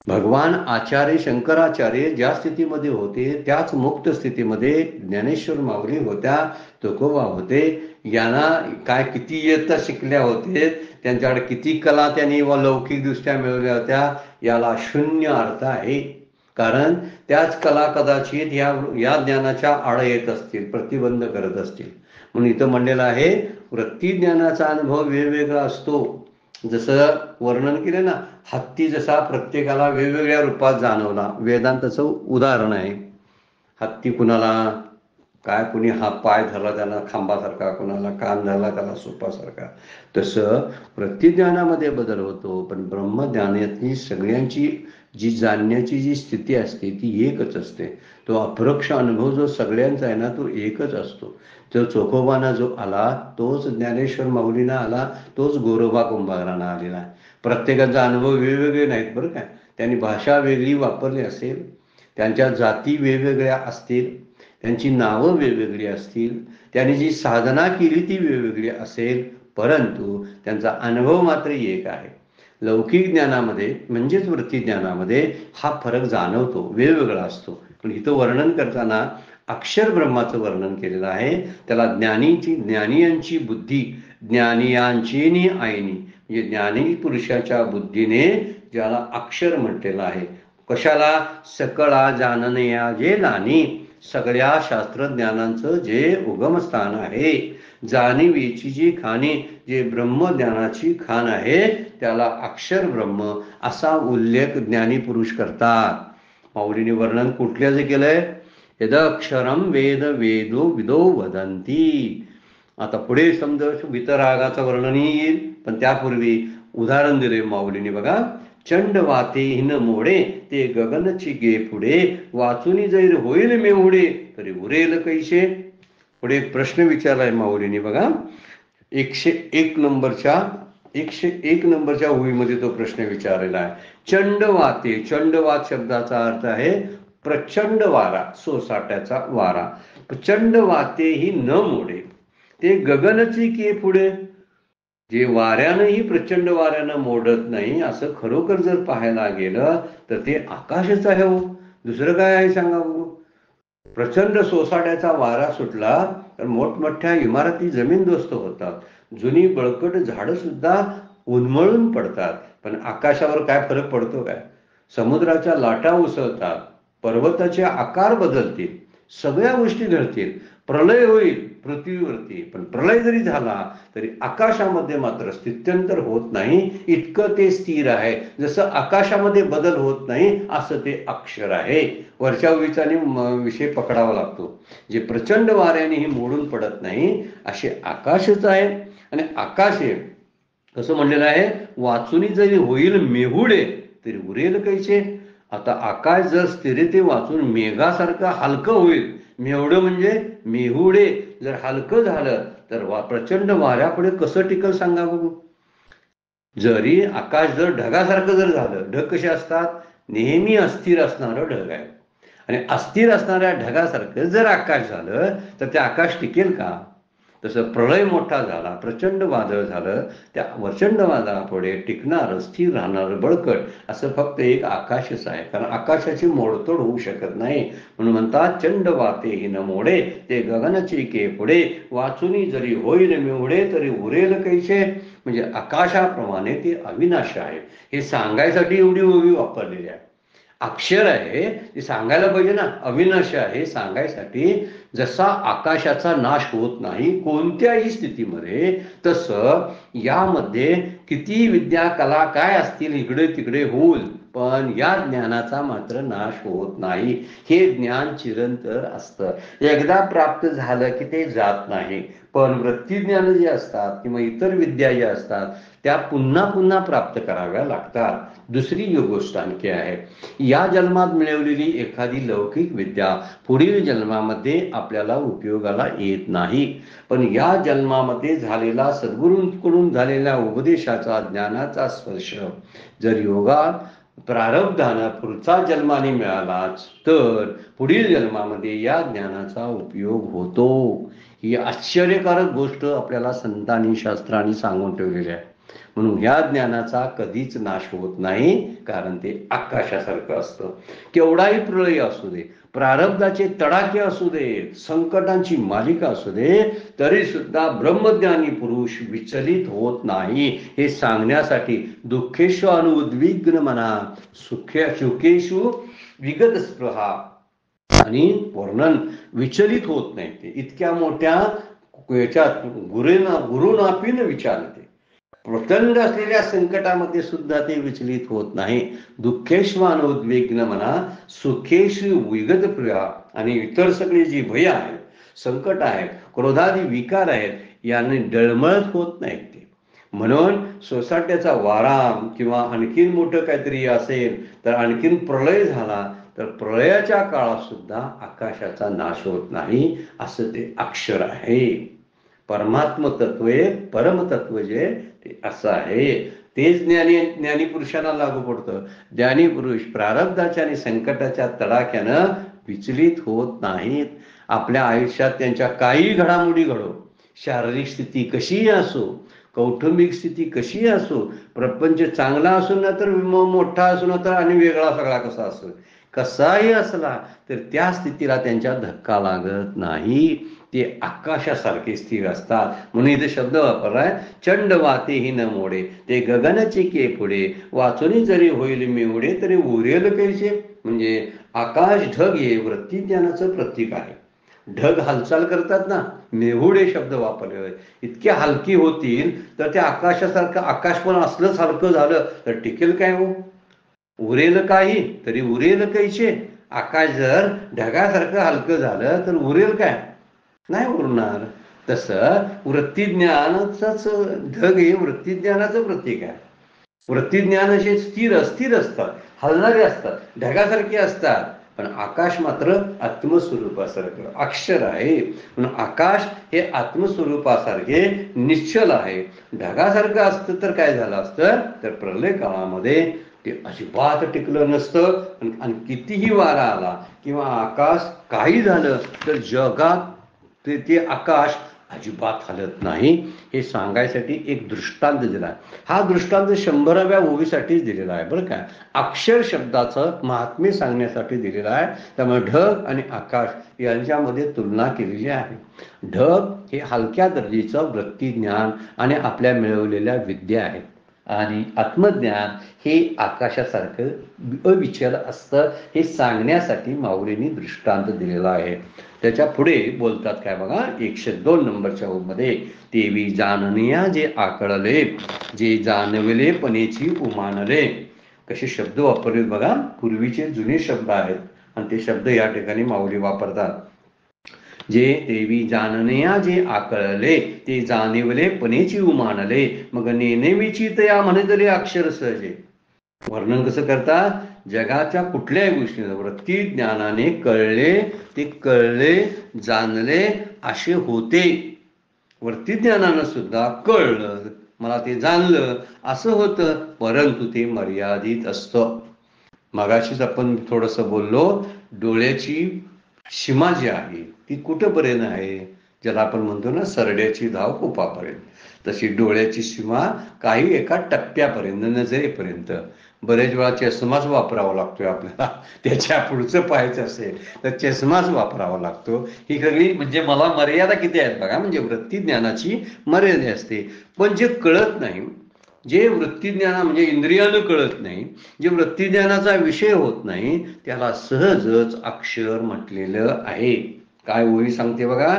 भगवान आचार्य शंकराचार्य ज्या स्थितीमध्ये होते त्याच मुक्त स्थितीमध्ये ज्ञानेश्वर माऊली होत्या, तुकोबा होते. यांना काय किती इयत्ता शिकल्या होते, त्यांच्याकडे किती कला त्यांनी व लौकिकदृष्ट्या मिळवल्या होत्या, याला शून्य अर्थ आहे. कारण त्याच कला कदाचित या ज्ञानाच्या आड येत असतील, प्रतिबंध करत असतील. म्हणून इथं म्हणलेलं आहे वृत्ती ज्ञानाचा अनुभव वेगवेगळा असतो. जसं वर्णन केलं ना, हत्ती जसा प्रत्येकाला वेगवेगळ्या रूपात जाणवला, वेदांताचं उदाहरण आहे. हत्ती कुणाला काय, कुणी हा पाय धरला त्याला खांबासारखा, कुणाला कान धरला त्याला सोपासारखा. तसं प्रतिज्ञानामध्ये बदल होतो. पण ब्रह्मज्ञानातली सगळ्यांची जी जाणण्याची जी स्थिती असते ती एकच असते. तो अपरोक्ष अनुभव जो सगळ्यांचा आहे ना, तो एकच असतो. जो चोखोबांना जो आला तोच ज्ञानेश्वर माऊलींना आला, तोच गोरोबा कुंभारांना आलेला आहे. प्रत्येकाचा अनुभव वेगवेगळे नाहीत बरं काय. त्यांनी भाषा वेगळी वापरली असेल, त्यांच्या जाती वेगवेगळ्या असतील, त्यांची नावं वेगवेगळी असतील, त्यांनी जी साधना केली ती वेगवेगळी असेल, परंतु त्यांचा अनुभव मात्र एक आहे. लौकिक ज्ञानामध्ये म्हणजेच वृत्ती ज्ञानामध्ये हा फरक जाणवतो, वेगवेगळा असतो. पण इथं वर्णन करताना अक्षर ब्रह्माचं वर्णन केलेलं आहे. त्याला ज्ञानियांची बुद्धी, ज्ञानियांची नि आईनी, म्हणजे ज्ञानी पुरुषाच्या बुद्धीने ज्याला अक्षर म्हटलेलं आहे. कशाला? सकळा जाणनया जे लानी, सगळ्या शास्त्रज्ञानांचं जे उगमस्थान आहे, जाणीवेची जी खाणी, जे ब्रह्मज्ञानाची खाण आहे, त्याला अक्षर ब्रह्म असा उल्लेख ज्ञानी पुरुष करतात. माऊलीने वर्णन कुठल्याचं केलंय? यदक्षरम वेद वेदो विदो वदंती. आता पुढे समजा वितरागाचं वर्णन येईल, पण त्यापूर्वी उदाहरण दिले माऊलीने. बघा, चंड वाते हिन मोडे ते गगनची गे पुढे वाचुनी जैर होईल मेहुडे तरी उरेल कैसे. पुढे प्रश्न विचारलाय माऊलीने बघा. 101 नंबरच्या ओळीमध्ये तो प्रश्न विचारलेला आहे. चंड वाते, चंडवात शब्दाचा अर्थ आहे प्रचंड वारा, सोसाट्याचा वारा. चंड वाते ही न मोडे ते गगनची के पुढे, जे वाऱ्यानंही प्रचंड वाऱ्यानं मोडत नाही असं खरोखर जर पाहायला गेलं तर ते आकाशच आहे हो. दुसरं काय आहे सांगा बघू. प्रचंड सोसाट्याचा वारा सुटला तर मोठमोठ्या इमारती जमीनदोस्त होतात, जुनी बळकट झाडं सुद्धा उन्मळून पडतात. पण आकाशावर काय फरक पडतो काय. समुद्राच्या लाटा उसळतात, पर्वताचे आकार बदलतील, सगळ्या गोष्टी घडतील, प्रलय होईल पृथ्वीवरती. पण प्रलय जरी झाला तरी आकाशामध्ये मात्र स्थित्यंतर होत नाही, इतकं ते स्थिर आहे. जसं आकाशामध्ये बदल होत नाही असं ते अक्षर आहे. वरच्या विचाराने विषय पकडावा लागतो. जे प्रचंड वाऱ्यानेही मोडून पडत नाही असे आकाशच आहे. आणि आकाश आहे कसं म्हणलेलं आहे, वाचुनी जरी होईल मेहुडे तरी उरेल कैसे. आता आकाश जर स्थिरते वाचून मेघासारखं हलकं होईल, मेवढं म्हणजे मेहुडे जर हलकं झालं तर प्रचंड वाऱ्यापुढे कसं टिकल सांगा बघू. जरी आकाश जर ढगासारखं जर झालं, ढग कसे असतात, नेहमी अस्थिर असणारं ढग आहे. आणि अस्थिर असणाऱ्या ढगासारखं जर आकाश झालं तर ते आकाश टिकेल का. तसं प्रलय मोठा झाला, प्रचंड वादळ झालं, त्या प्रचंड वादळापुढे टिकणारं स्थिर राहणारं बळकट असं फक्त एक आकाशच आहे. कारण आकाशाची मोडतोड होऊ शकत नाही. म्हणून म्हणतात चंड वाते हिन मोडे ते गगनची के पुढे वाचुनी जरी होईल मेवढे तरी उरेल कैसे. म्हणजे आकाशाप्रमाणे ते अविनाश आहे. हे सांगायसाठी एवढी ओवी वापरलेली आहे. अक्षर आहे ते सांगायला पाहिजे ना, अविनाश आहे सांगायसाठी. जसा आकाशाचा नाश होत नाही कोणत्याही स्थितीमध्ये, तसं यामध्ये किती विद्या कला काय असतील इकडे तिकडे होईल, पण या ज्ञानाचा मात्र नाश होत नाही. हे ज्ञान चिरंतर असतं, एकदा प्राप्त झालं की ते जात नाही. पण वृत्तीज्ञान जे असतात किंवा इतर विद्या ज्या असतात त्या पुन्हा पुन्हा प्राप्त कराव्या लागतात. दुसरी गोष्ट आणखी आहे, या जन्मात मिळवलेली एखादी लौकिक विद्या पुढील जन्मामध्ये आपल्याला उपयोगाला येत नाही. पण या जन्मामध्ये झालेला सद्गुरूंकडून झालेल्या उपदेशाचा ज्ञानाचा स्पर्श जर योगात प्रारब्धानं पुढचा जन्माने मिळालाच तर पुढील जन्मामध्ये या ज्ञानाचा उपयोग होतो. ही आश्चर्यकारक गोष्ट आपल्याला संतांनी शास्त्रांनी सांगून ठेवलेली आहे. म्हणून या ज्ञानाचा कधीच नाश होत नाही, कारण ते आकाशासारखं असतं. केवढाही प्रलय असू दे, प्रारब्धाचे तडाखे असू दे, संकटांची मालिका असू दे, तरी सुद्धा ब्रह्मज्ञानी पुरुष विचलित होत नाही. हे सांगण्यासाठी दुःखेषु अनुद्विग्न मना सुखेषु विगत स्पृहा आणि वर्णन विचलित होत नाही. ते इतक्या मोठ्या याच्यात गुरुनापीन विचारते. प्रचंड असलेल्या संकटामध्ये सुद्धा ते विचलित होत नाही. दुःखेष्वानुद्विग्न म्हणा, सुखेषु विगत प्रिया. आणि इतर सगळी जी भय आहेत, संकट आहेत, क्रोधादी विकार आहेत, याने डळमळत होत नाहीत ते. म्हणून सोसाट्याचा वारा किंवा आणखीन मोठं काहीतरी असेल तर आणखीन प्रलय झाला तर प्रलयाच्या काळात सुद्धा आकाशाचा नाश होत नाही, असं ते अक्षर आहे. परमात्म तत्व परमतत्व जे ते असं आहे. तेच ज्ञानी पुरुषांना लागू पडतं. ज्ञानी पुरुष प्रारब्धाच्या आणि संकटाच्या तडाख्यानं विचलित होत नाहीत. आपल्या आयुष्यात त्यांच्या काही घडामोडी घडो, शारीरिक स्थिती कशीही असो, कौटुंबिक स्थिती कशीही असो, प्रपंच चांगला असो ना तर मोठा असो ना तर आणि वेगळा सगळा कसा असो, कसाही असला तर त्या स्थितीला त्यांच्या धक्का लागत नाही. ते आकाशासारखे स्थिर असतात. म्हणून इथे शब्द वापरलाय चंड वाते ही न मोडे ते गगनचे के पुढे वाचुनी जरी होईल मेवढे तरी उरेल कैसे. म्हणजे आकाश ढग हे वृत्तीज्ञानाचं प्रतीक आहे. ढग हालचाल करतात ना, मेहुडे शब्द वापरले. इतके हलकी होतील तर त्या आकाशासारखं आकाश पण असलंच हलकं झालं तर टिकेल काय हो. उरेल काही तरी उरेल कैसे. आकाश जर ढगासारखं हलकं झालं तर उरेल काय, नाही उरणार. तसं वृत्तीज्ञानाच ढग हे वृत्तीज्ञानाचं प्रतीक आहे. वृत्ती ज्ञान असे स्थिर असतात, हलणारे असतात, ढगासारखे असतात. पण आकाश मात्र आत्मस्वरूपासारखं अक्षर आहे. म्हणून आकाश हे आत्मस्वरूपासारखे निश्चल आहे. ढगासारखं असतं तर काय झालं असतं, तर प्रलय काळामध्ये ते अजिबात टिकलं नसतं. आणि कितीही वारा आला किंवा आकाश काही झालं तर जगात ते आकाश अजिबात हलत नाही. हे सांगायसाठी एक दृष्टांत दिलेला आहे. हा दृष्टांत 100व्या ओवीसाठीच दिलेला आहे बरं का. अक्षर शब्दाचं महात्म्य सांगण्यासाठी दिलेला आहे. त्यामुळे ढग आणि आकाश यांच्यामध्ये तुलना केलेली आहे. ढग हे हलक्या दर्जाचं वृत्ती ज्ञान आणि आपल्या मिळवलेल्या विद्या आहेत, आणि आत्मज्ञान हे आकाशासारखं अविचल असतं. हे सांगण्यासाठी माऊलींनी दृष्टांत दिलेला आहे. त्याच्या पुढे बोलतात काय बघा, 102 नंबरच्या ओमध्ये, तेवी जाणनिया जे आकळले, जे जाणवले पणेची उमानले. कसे शब्द वापरले बघा, पूर्वीचे जुने शब्द आहेत आणि ते शब्द या ठिकाणी माऊली वापरतात. जे देवी जाणनिया जे आकळले, ते जाणिवले पणेची उमानले, मग नेनेवीची तया म्हणतले अक्षर सहजे. वर्णन कसं करतात, जगाच्या कुठल्याही गोष्टीचं वृत्ती ज्ञानाने कळले, ते कळले जाणले असे होते. वृत्ती ज्ञानानं सुद्धा कळलं, मला ते जाणलं असं होतं, परंतु ते मर्यादित असतं. मगाशीच आपण थोडंसं बोललो, डोळ्याची सीमा जी आहे ती कुठंपर्यंत आहे, ज्याला आपण म्हणतो ना सरड्याची धाव कुपापर्यंत. तशी डोळ्याची सीमा काही एका टप्प्यापर्यंत, नजरेपर्यंत. बरेच वेळा चष्माच वापरावा लागतोय आपल्याला, त्याच्या पुढचं पाहायचं असेल तर चष्माच वापरावा लागतो. ही सगळी म्हणजे मला मर्यादा किती आहेत बघा, म्हणजे वृत्ती ज्ञानाची मर्यादा असते. पण जे कळत नाही, जे वृत्तीज्ञाना म्हणजे इंद्रियानं कळत नाही, जे वृत्तीज्ञानाचा विषय होत नाही, त्याला सहजच अक्षर म्हटलेलं आहे. काय ओळी सांगते बघा,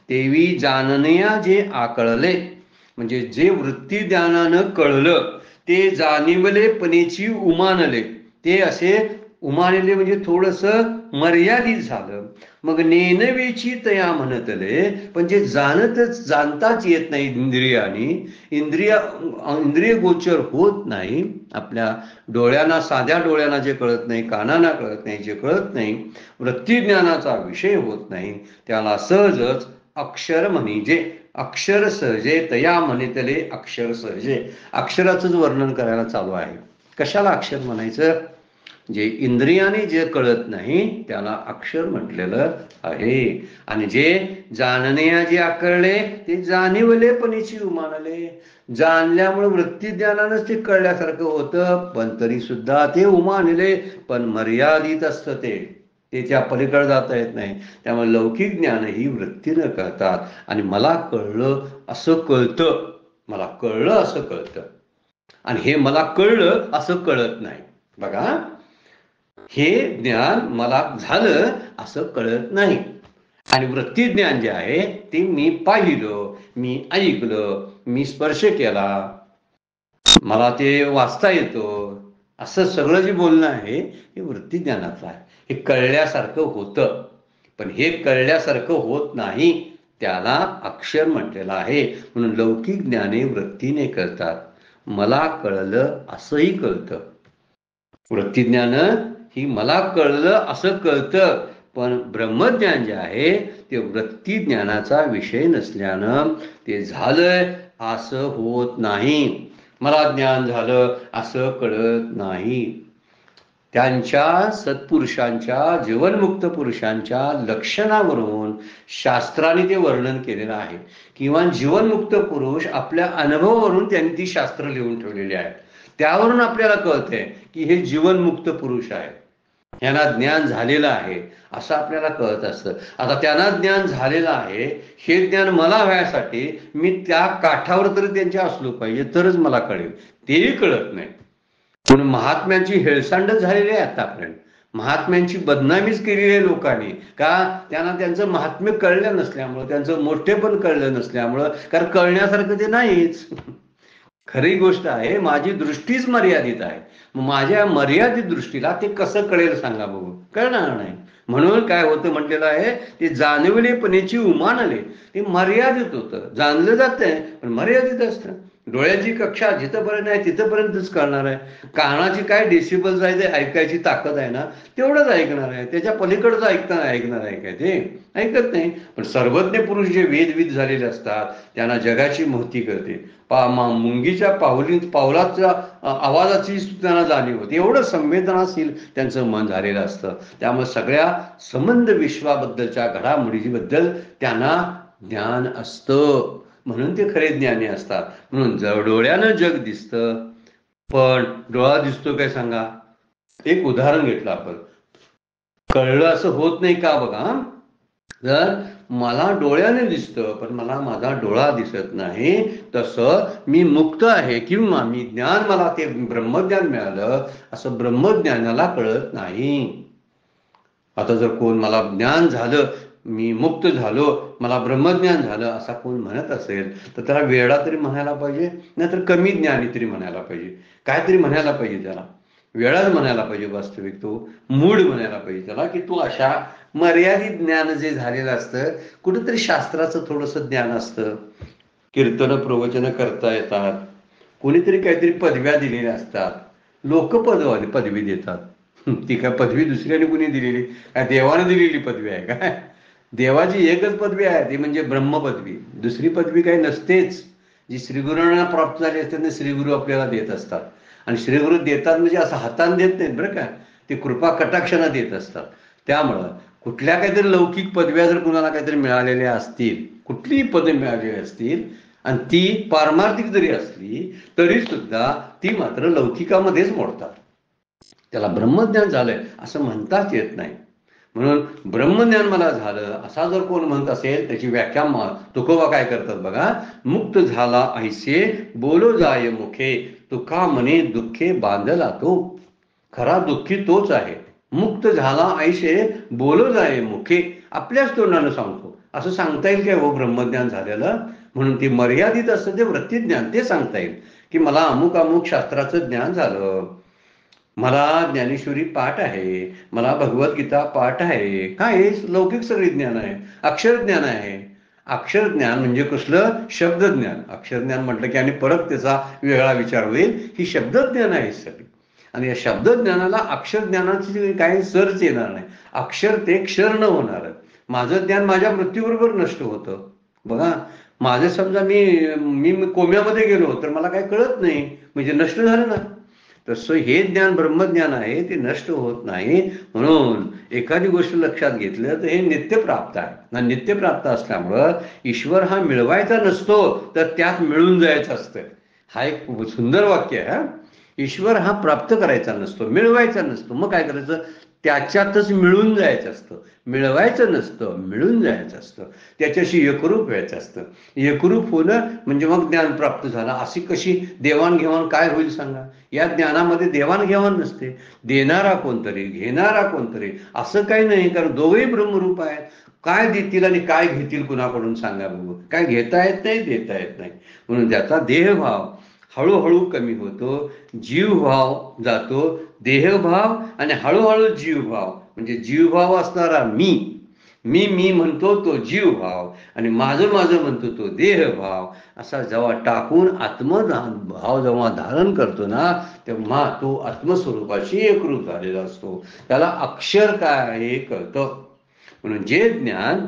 तेवी जाणनिया जे आकळले, म्हणजे जे वृत्तीज्ञानानं कळलं, ते जाणिवले पणेची उमानले, ते असे उमानले म्हणजे थोडंसं मर्यादित झालं. मग नेनवेची तया म्हणतले, पण जे जाणताच येत नाही इंद्रियानी, इंद्रिय गोचर होत नाही. आपल्या डोळ्यांना, साध्या डोळ्यांना जे कळत नाही, कानांना कळत नाही, जे कळत नाही, वृत्तीज्ञानाचा विषय होत नाही, त्याला सहजच अक्षर म्हणजे अक्षर सहजे तया म्हणितले अक्षर सहजे. अक्षराचंच वर्णन करायला चालू आहे. कशाला अक्षर म्हणायचं, जे इंद्रियाने जे कळत नाही त्याला अक्षर म्हटलेलं आहे. आणि जे जाणण्या जे आकळले, ते जाणीवले पणीची उमानले. जाणल्यामुळे वृत्ती ज्ञानानंच ते कळल्यासारखं होतं, पण तरी सुद्धा ते उमानले, पण मर्यादित असतं. ते त्या पलीकडे जाता येत नाही. त्यामुळे लौकिक ज्ञान ही वृत्तीनं कळतात. आणि मला कळलं असं कळतं, मला कळलं असं कळतं, आणि हे मला कळलं असं कळत नाही. बघा, हे ज्ञान मला झालं असं कळत नाही. आणि वृत्ती ज्ञान जे आहे ते मी पाहिलं, मी ऐकलं, मी स्पर्श केला, मला ते वाचता येतो, असं सगळं जे बोलणं आहे हे वृत्ती ज्ञानाचं आहे. हे कळल्यासारखं होतं, पण हे कळल्यासारखं होत नाही, त्याला अक्षर म्हटलेलं आहे. म्हणून लौकिक ज्ञाने वृत्तीने कळतात, मला कळलं असंही कळतं. वृत्तीज्ञान ही मला कळलं असं कळतं, पण ब्रह्मज्ञान जे आहे ते वृत्ती ज्ञानाचा विषय नसल्यानं ते झालंय असं होत नाही. मला ज्ञान झालं असं कळत नाही. त्यांच्या सत्पुरुषांच्या, जीवनमुक्त पुरुषांच्या लक्षणावरून शास्त्राने ते वर्णन केलेलं आहे, किंवा जीवनमुक्त पुरुष आपल्या अनुभवावरून त्यांनी ती शास्त्र लिहून ठेवलेली आहेत. त्यावरून आपल्याला कळतंय की हे जीवनमुक्त पुरुष आहेत, यांना ज्ञान झालेलं आहे असं आपल्याला कळत असतं. आता त्यांना ज्ञान झालेलं आहे, हे ज्ञान मला व्हायसाठी मी त्या काठावर तरी त्यांच्या असलो पाहिजे, तरच मला कळेल. तेही कळत नाही. म्हणून महात्म्यांची हेळसांड झालेली आहे आतापर्यंत. महात्म्यांची बदनामीच केलेली आहे लोकांनी. का? त्यांना त्यांचं महात्म्य कळलं नसल्यामुळं, त्यांचं मोठेपण कळलं नसल्यामुळं. कारण कळण्यासारखं ते नाहीच. खरी गोष्ट आहे, माझी दृष्टीच मर्यादित आहे. माझ्या मर्यादित दृष्टीला ते कसं कळेल सांगा बघू, कळणार नाही. म्हणून काय होतं म्हटलेलं आहे, ते जाणवलेपणेची उमानले, ते मर्यादित होतं. जाणलं जातंय पण मर्यादित असतं. डोळ्याची कक्षा जिथंपर्यंत आहे तिथंपर्यंतच कळणार आहे. कानाची काय डेसिबल्स आहे ते ऐकायची ताकद आहे ना, तेवढंच ऐकणार आहे. त्याच्या पलीकडचं ऐकणार आहे काय ते ऐकत नाही. पण सर्वज्ञ पुरुष जे वेदविद झालेले असतात त्यांना जगाची महती करते. मुंगीच्या पावलाच्या आवाजाची त्यांना जाणीव होते. एवढं संवेदनाशील त्यांचं मन झालेलं असतं. त्यामुळे सगळ्या संबंध विश्वाबद्दलच्या घडामोडीबद्दल त्यांना ज्ञान असतं. म्हणून ते खरे ज्ञानी असतात. म्हणून डोळ्यानं जग दिसतं, पण डोळा दिसतो काय सांगा? एक उदाहरण घेतलं आपण. कळलं असं होत नाही का बघा. जर मला डोळ्याने दिसतं पण मला माझा डोळा दिसत नाही, तसं मी मुक्त आहे किंवा मी ज्ञान, मला ते ब्रह्मज्ञान मिळालं असं ब्रह्मज्ञानाला कळत नाही. आता जर कोण मला ज्ञान झालं, मी मुक्त झालो, मला ब्रह्मज्ञान झालं असा कोण म्हणत असेल तर त्याला वेडा तरी म्हणायला पाहिजे, नाहीतर कमी ज्ञानी तरी म्हणायला पाहिजे. काहीतरी म्हणायला पाहिजे त्याला. वेळाच म्हणायला पाहिजे. वास्तविक तो मूड म्हणायला पाहिजे त्याला, की तू अशा मर्यादित ज्ञान जे झालेलं असतं, कुठंतरी शास्त्राचं थोडंसं ज्ञान असतं, कीर्तन प्रवचन करता येतात, कोणीतरी काहीतरी पदव्या दिलेल्या असतात, लोक पदवी देतात. ती काय पदवी दुसऱ्याने कुणी दिलेली? काय देवाने दिलेली पदवी आहे काय? देवाची एकच पदवी आहे, ती म्हणजे ब्रह्मपदवी. दुसरी पदवी काही नसतेच. जी श्रीगुरूंना प्राप्त झाली असते ना, श्रीगुरू आपल्याला देत असतात. आणि श्रीगुरू देतात म्हणजे असं हाताने देत नाहीत बरं का, ते कृपा कटाक्षाने देत असतात. त्यामुळं कुठल्या काहीतरी लौकिक पदव्या जर कुणाला काहीतरी मिळालेल्या असतील, कुठलीही पदवी मिळालेली असतील आणि ती पारमार्थिक जरी असली तरी सुद्धा ती मात्र लौकिकामध्येच मोडतात. त्याला ब्रह्मज्ञान झालंय असं म्हणताच येत नाही. म्हणून ब्रह्मज्ञान मला झालं असा जर कोण म्हणत असेल, त्याची व्याख्या तुकोबा काय करतात बघा. मुक्त झाला ऐसे बोलो जाय मुखे, तुका मने दुःखे बांधला तो. खरा दुःखी तोच आहे. मुक्त झाला ऐसे बोलो जाय मुखे, आपल्याच तोंडानं सांगतो. असं सांगता येईल काय हो ब्रह्मज्ञान झालेलं? म्हणून ते मर्यादित असतं, ते वृत्तीज्ञान. ते सांगता येईल की मला अमुक अमुक शास्त्राचं ज्ञान झालं, मला ज्ञानेश्वरी पाठ आहे, मला भगवद्गीता पाठ आहे. काय लौकिक सगळी ज्ञान आहे, अक्षर ज्ञान आहे. अक्षर ज्ञान म्हणजे कसलं? शब्दज्ञान. अक्षर ज्ञान म्हटलं की आणि परत त्याचा वेगळा विचार होईल की शब्दज्ञान आहे सगळी. आणि या शब्दज्ञानाला अक्षर ज्ञानाची काही सरच येणार नाही. अक्षर ते क्षर न होणार. माझं ज्ञान माझ्या मृत्यूबरोबर नष्ट होतं. बघा, माझं समजा मी कोम्यामध्ये गेलो तर मला काही कळत नाही, म्हणजे नष्ट झालं ना. तसं हे ज्ञान ब्रह्मज्ञान आहे, ते नष्ट होत नाही. म्हणून एखादी गोष्ट लक्षात घेतलं तर हे नित्यप्राप्त आहे ना. नित्यप्राप्त असल्यामुळं ईश्वर हा मिळवायचा नसतो, तर त्यात मिळून जायचं असतं. हा एक सुंदर वाक्य आहे. ईश्वर हा प्राप्त करायचा नसतो, मिळवायचा नसतो. मग काय करायचं? त्याच्यातच मिळून जायचं असतं. मिळवायचं नसतं, मिळून जायचं असतं. त्याच्याशी एकरूप व्हायचं असतं. एकरूप होणं म्हणजे मग ज्ञान प्राप्त झालं. अशी कशी देवाणघेवाण काय होईल सांगा? या ज्ञानामध्ये देवाणघेवाण नसते. देणारा कोणतरी, घेणारा कोणतरी, असं काही नाही. कारण दोघेही ब्रह्मरूप आहेत. काय देतील आणि काय घेतील कुणाकडून सांगा बघू? काय घेता येत नाही, देता येत नाही. म्हणून त्याचा देहभाव हळूहळू कमी होतो, जीवभाव जातो. देहभाव आणि हळूहळू जीवभाव, म्हणजे जीवभाव असणारा मी मी म्हणतो तो जीवभाव, आणि माझं म्हणतो तो देहभाव, असा जेव्हा टाकून आत्मभाव जेव्हा धारण करतो ना, तेव्हा तो आत्मस्वरूपाशी एकरूप झालेला असतो. त्याला अक्षर काय आहे कळतं. म्हणून जे ज्ञान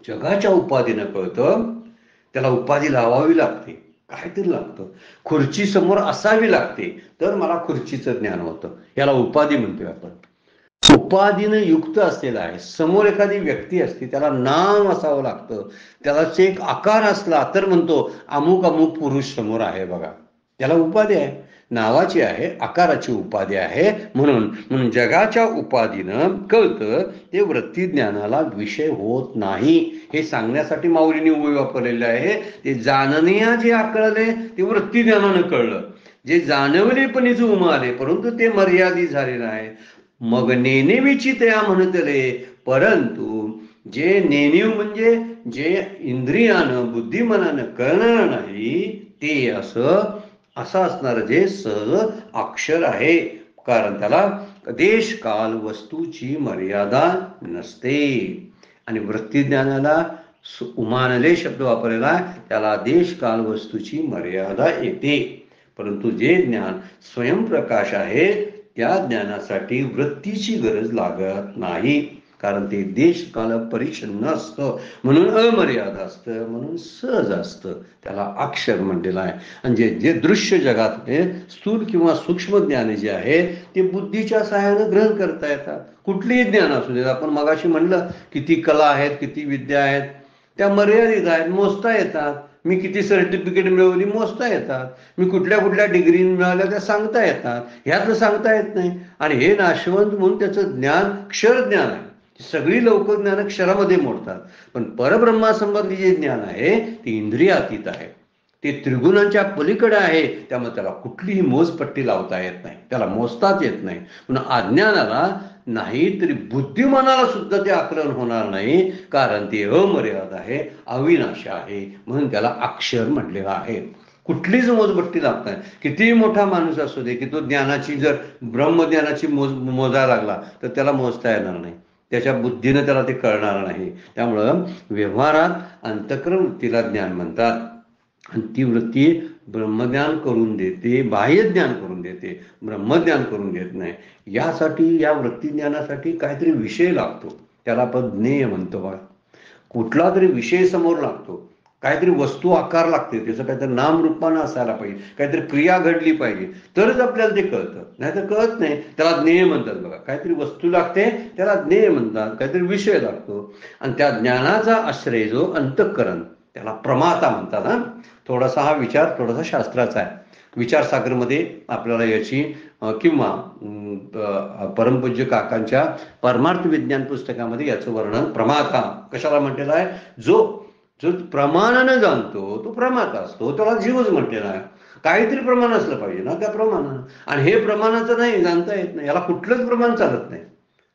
जगाच्या उपाधीनं कळतं त्याला उपाधी लावावी लागते, काहीतरी लागतं. खुर्ची समोर असावी लागते तर मला खुर्चीचं ज्ञान होतं. याला उपाधी म्हणतोय आपण. उपाधीनं युक्त असलेला आहे. समोर एखादी व्यक्ती असते, त्याला नाव असावं लागतं, त्यालाच एक आकार असला तर म्हणतो अमुक अमुक पुरुष समोर आहे बघा. त्याला उपाधी आहे, नावाची आहे, आकाराची उपाधी आहे. म्हणून जगाच्या उपाधीनं कळतं ते वृत्ती ज्ञानाला विषय होत नाही. हे सांगण्यासाठी माऊलीने ओळ वापरलेलं आहे. ते जाणण्या जे आकळले ते वृत्ती ज्ञानानं कळलं. जे जाणवलेपणीच उमाले परंतु ते मर्यादित झालेलं आहे. मग नेनेवीची त्या म्हणतले, परंतु जे नेणीव म्हणजे जे इंद्रियानं बुद्धिमनानं कळणार नाही ते असं असणार जे सहज अक्षर आहे. कारण त्याला देश काल वस्तूची मर्यादा नसते. आणि वृत्ती ज्ञानाला उमानले शब्द वापरलेला आहे, त्याला देश काल वस्तूची मर्यादा येते. परंतु जे ज्ञान स्वयंप्रकाश आहे त्या ज्ञानासाठी वृत्तीची गरज लागत नाही, कारण ते देश काल परिच्छिन्न असतं, म्हणून अमर्याद असतं, म्हणून सहज असतं. त्याला अक्षर म्हणलेलं आहे. आणि जे जे दृश्य जगात स्थूल किंवा सूक्ष्म ज्ञान जे आहे ते बुद्धीच्या सहाय्यानं ग्रहण करता येतात. कुठलीही ज्ञान असू देत. आपण मगाशी म्हणलं किती कला आहेत, किती विद्या आहेत, त्या मर्यादित आहेत, मोजता येतात. मी किती सर्टिफिकेट मिळवली मोजता येतात. मी कुठल्या कुठल्या डिग्री मिळाल्या त्या सांगता येतात. ह्यातलं सांगता येत नाही. आणि हे नाशवंत म्हणून त्याचं ज्ञान क्षरज्ञान आहे. सगळी लौकिक ज्ञान क्षरामध्ये मोडतात. पण परब्रह्मासंबंधी जे ज्ञान आहे ते इंद्रियातीत आहे, ते त्रिगुणांच्या पलीकडे आहे. त्यामुळे त्याला कुठलीही मोजपट्टी लावता येत नाही, त्याला मोजताच येत नाही. म्हणून अज्ञानाला नाही तरी बुद्धिमानाला सुद्धा ते आकलन होणार नाही, कारण ते अमर्याद आहे, अविनाशी आहे. म्हणून त्याला अक्षर म्हटलेलं आहे. कुठलीच मोजपट्टी लागत नाही. कितीही मोठा माणूस असू दे की तो ज्ञानाची जर ब्रह्मज्ञानाची मोजायला लागला तर त्याला मोजता येणार नाही, त्याच्या बुद्धीनं त्याला ते कळणार नाही. त्यामुळं व्यवहारात अंतःकरण वृत्तीला ज्ञान म्हणतात. आणि ती वृत्ती ब्रह्मज्ञान करून देते, बाह्य ज्ञान करून देते, ब्रह्मज्ञान करून देत नाही. यासाठी या वृत्ती ज्ञानासाठी काहीतरी विषय लागतो, त्याला आपण ज्ञेय म्हणतो. बघा, कुठला तरी विषय समोर लागतो, काहीतरी वस्तू आकार लागते, त्याचं काहीतरी नामरूपानं असायला पाहिजे, काहीतरी क्रिया घडली पाहिजे, तरच आपल्याला ते कळतं, नाहीतर कळत नाही. त्याला ज्ञेय म्हणतात. बघा, काहीतरी वस्तू लागते त्याला ज्ञेय म्हणतात, काहीतरी विषय लागतो. आणि त्या ज्ञानाचा आश्रय जो अंतःकरण त्याला प्रमाता म्हणतात. थोडासा हा विचार थोडासा शास्त्राचा आहे. विचारसागरमध्ये आपल्याला याची किंवा परमपूज्य काकांच्या परमार्थ विज्ञान पुस्तकामध्ये याचं वर्णन प्रमाता कशाला म्हटलेलं आहे. जो जो प्रमाणानं जाणतो तो प्रमाता असतो, त्याला जीवच म्हटलेला आहे. काहीतरी प्रमाण असलं पाहिजे ना त्या प्रमाणानं. आणि हे प्रमाणाचं नाही, जाणता येत नाही, याला कुठलंच प्रमाण चालत नाही.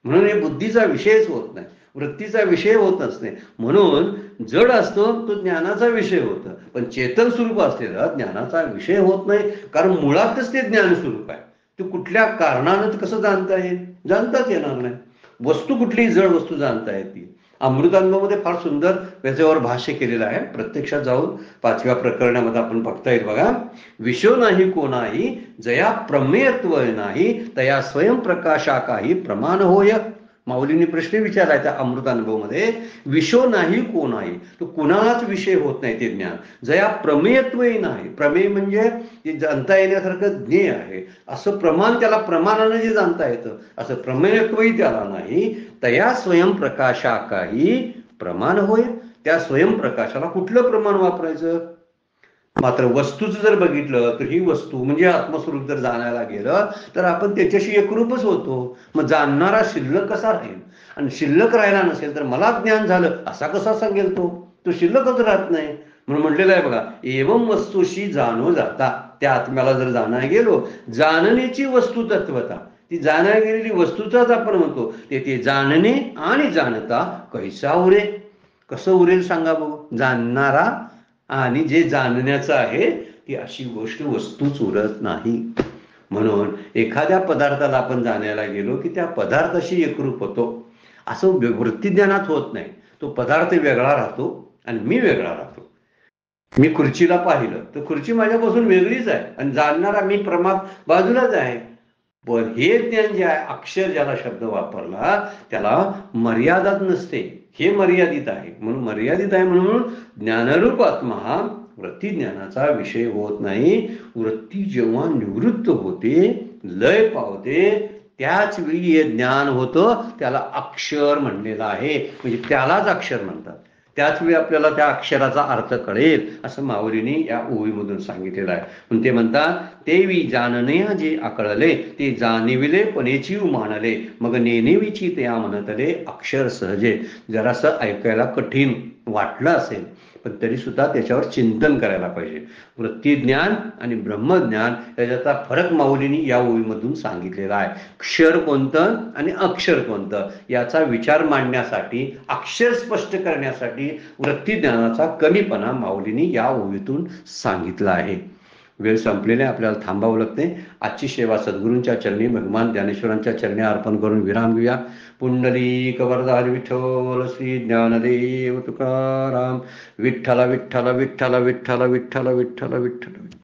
म्हणून हे बुद्धीचा विषयच होत नाही, वृत्तीचा विषय होतच नाही. म्हणून जड असतो तो ज्ञानाचा विषय होतं, पण चेतन स्वरूप असलेला ज्ञानाचा विषय होत नाही, कारण मुळातच ते ज्ञान स्वरूप आहे. ते कुठल्या कारणानं कसं जाणता येईल, जाणताच येणार नाही. वस्तू कुठलीही जड वस्तू जाणता येते. अमृतानुभवमध्ये फार सुंदर त्याच्यावर भाष्य केलेलं आहे. प्रत्यक्षात जाऊन 5व्या प्रकरणामध्ये आपण बघता येईल. बघा, विषो नाही कोणाही जया प्रमेयत्व नाही तया स्वयंप्रकाशा काही प्रमाण होय. माऊलींनी प्रश्न विचारलाय त्या अमृतानुभवमध्ये. विषो नाही कोणाही, तो कुणालाच विषय होत नाही ते ज्ञान. जया प्रमेयत्वही नाही, प्रमेय म्हणजे जे जाणता येण्यासारखं ज्ञेय आहे असं प्रमाण, त्याला प्रमाणानं जे जाणता येतं असं प्रमेयत्वही त्याला नाही. तया स्वयंप्रकाशा काही प्रमाण होय. त्या स्वयंप्रकाशाला कुठलं प्रमाण वापरायचं. मात्र वस्तूचं जर बघितलं तर ही वस्तू म्हणजे आत्मस्वरूप जर जाणायला गेलं तर आपण त्याच्याशी एकरूपच होतो. मग जाणणारा शिल्लक कसा राहील. आणि शिल्लक राहिला नसेल तर मला ज्ञान झालं असा कसा सांगेल. तो शिल्लकच राहत नाही. म्हणून म्हटलेलं आहे बघा, एवं वस्तूशी जाणो जाता. त्या आत्म्याला जर जाणायला गेलो, जाणण्याची वस्तू तत्वता, ती जाणायला गेलेली वस्तूचाच आपण म्हणतो ते जाणणे आणि जाणता कैसा उरेल. कसं उरेल सांगा बघू. जाणणारा आणि जे जाणण्याचं आहे ती अशी गोष्ट वस्तूच उरत नाही. म्हणून एखाद्या पदार्थाला आपण जाणायला गेलो की त्या पदार्थाशी एकरूप होतो. असं वृत्तीज्ञानात होत नाही. तो पदार्थ वेगळा राहतो आणि मी वेगळा राहतो. मी खुर्चीला पाहिलं तर खुर्ची माझ्यापासून वेगळीच आहे आणि जाणणारा मी बाजूलाच आहे. पण हे ज्ञान जे आहे, अक्षर ज्याला शब्द वापरला त्याला मर्यादाच नसते, हे मर्यादित आहे. म्हणून मर्यादित आहे म्हणून ज्ञानरूप आत्मा हा वृत्ती ज्ञानाचा विषय होत नाही. वृत्ती जेव्हा निवृत्त होते, लय पावते, त्याच वेळी हे ज्ञान होतं, त्याला अक्षर म्हणलेलं आहे. म्हणजे त्यालाच अक्षर म्हणतात. त्याच वेळी आपल्याला त्या अक्षराचा अर्थ कळेल असं माऊलींनी या ओळीमधून सांगितलेलं आहे. पण ते म्हणतात, तेवी जाणणे जे आकळले ते जाणिविले पणेची मानले मग नेनेवीची त्या म्हणतले अक्षर सहजे. जरासं ऐकायला कठीण वाटलं असेल पण तरी सुद्धा त्याच्यावर चिंतन करायला पाहिजे. वृत्तीज्ञान आणि ब्रह्मज्ञान याच्याचा फरक माऊलींनी या ओळीमधून सांगितलेला आहे. क्षर कोणतं आणि अक्षर कोणतं याचा विचार मांडण्यासाठी, अक्षर स्पष्ट करण्यासाठी वृत्तीज्ञानाचा कमीपणा माऊलींनी या ओळीतून सांगितला आहे. वेळ संपलेली आहे, आपल्याला थांबावं लागते. आजची सेवा सद्गुरूंच्या चरणी, भगवान ज्ञानेश्वरांच्या चरणी अर्पण करून विराम घेऊया. पुंडलिक वरदारी विठ्ठल श्री ज्ञानदेव तुकाराम. विठ्ठल विठ्ठल विठ्ठल विठ्ठल विठ्ठल विठ्ठल विठ्ठल.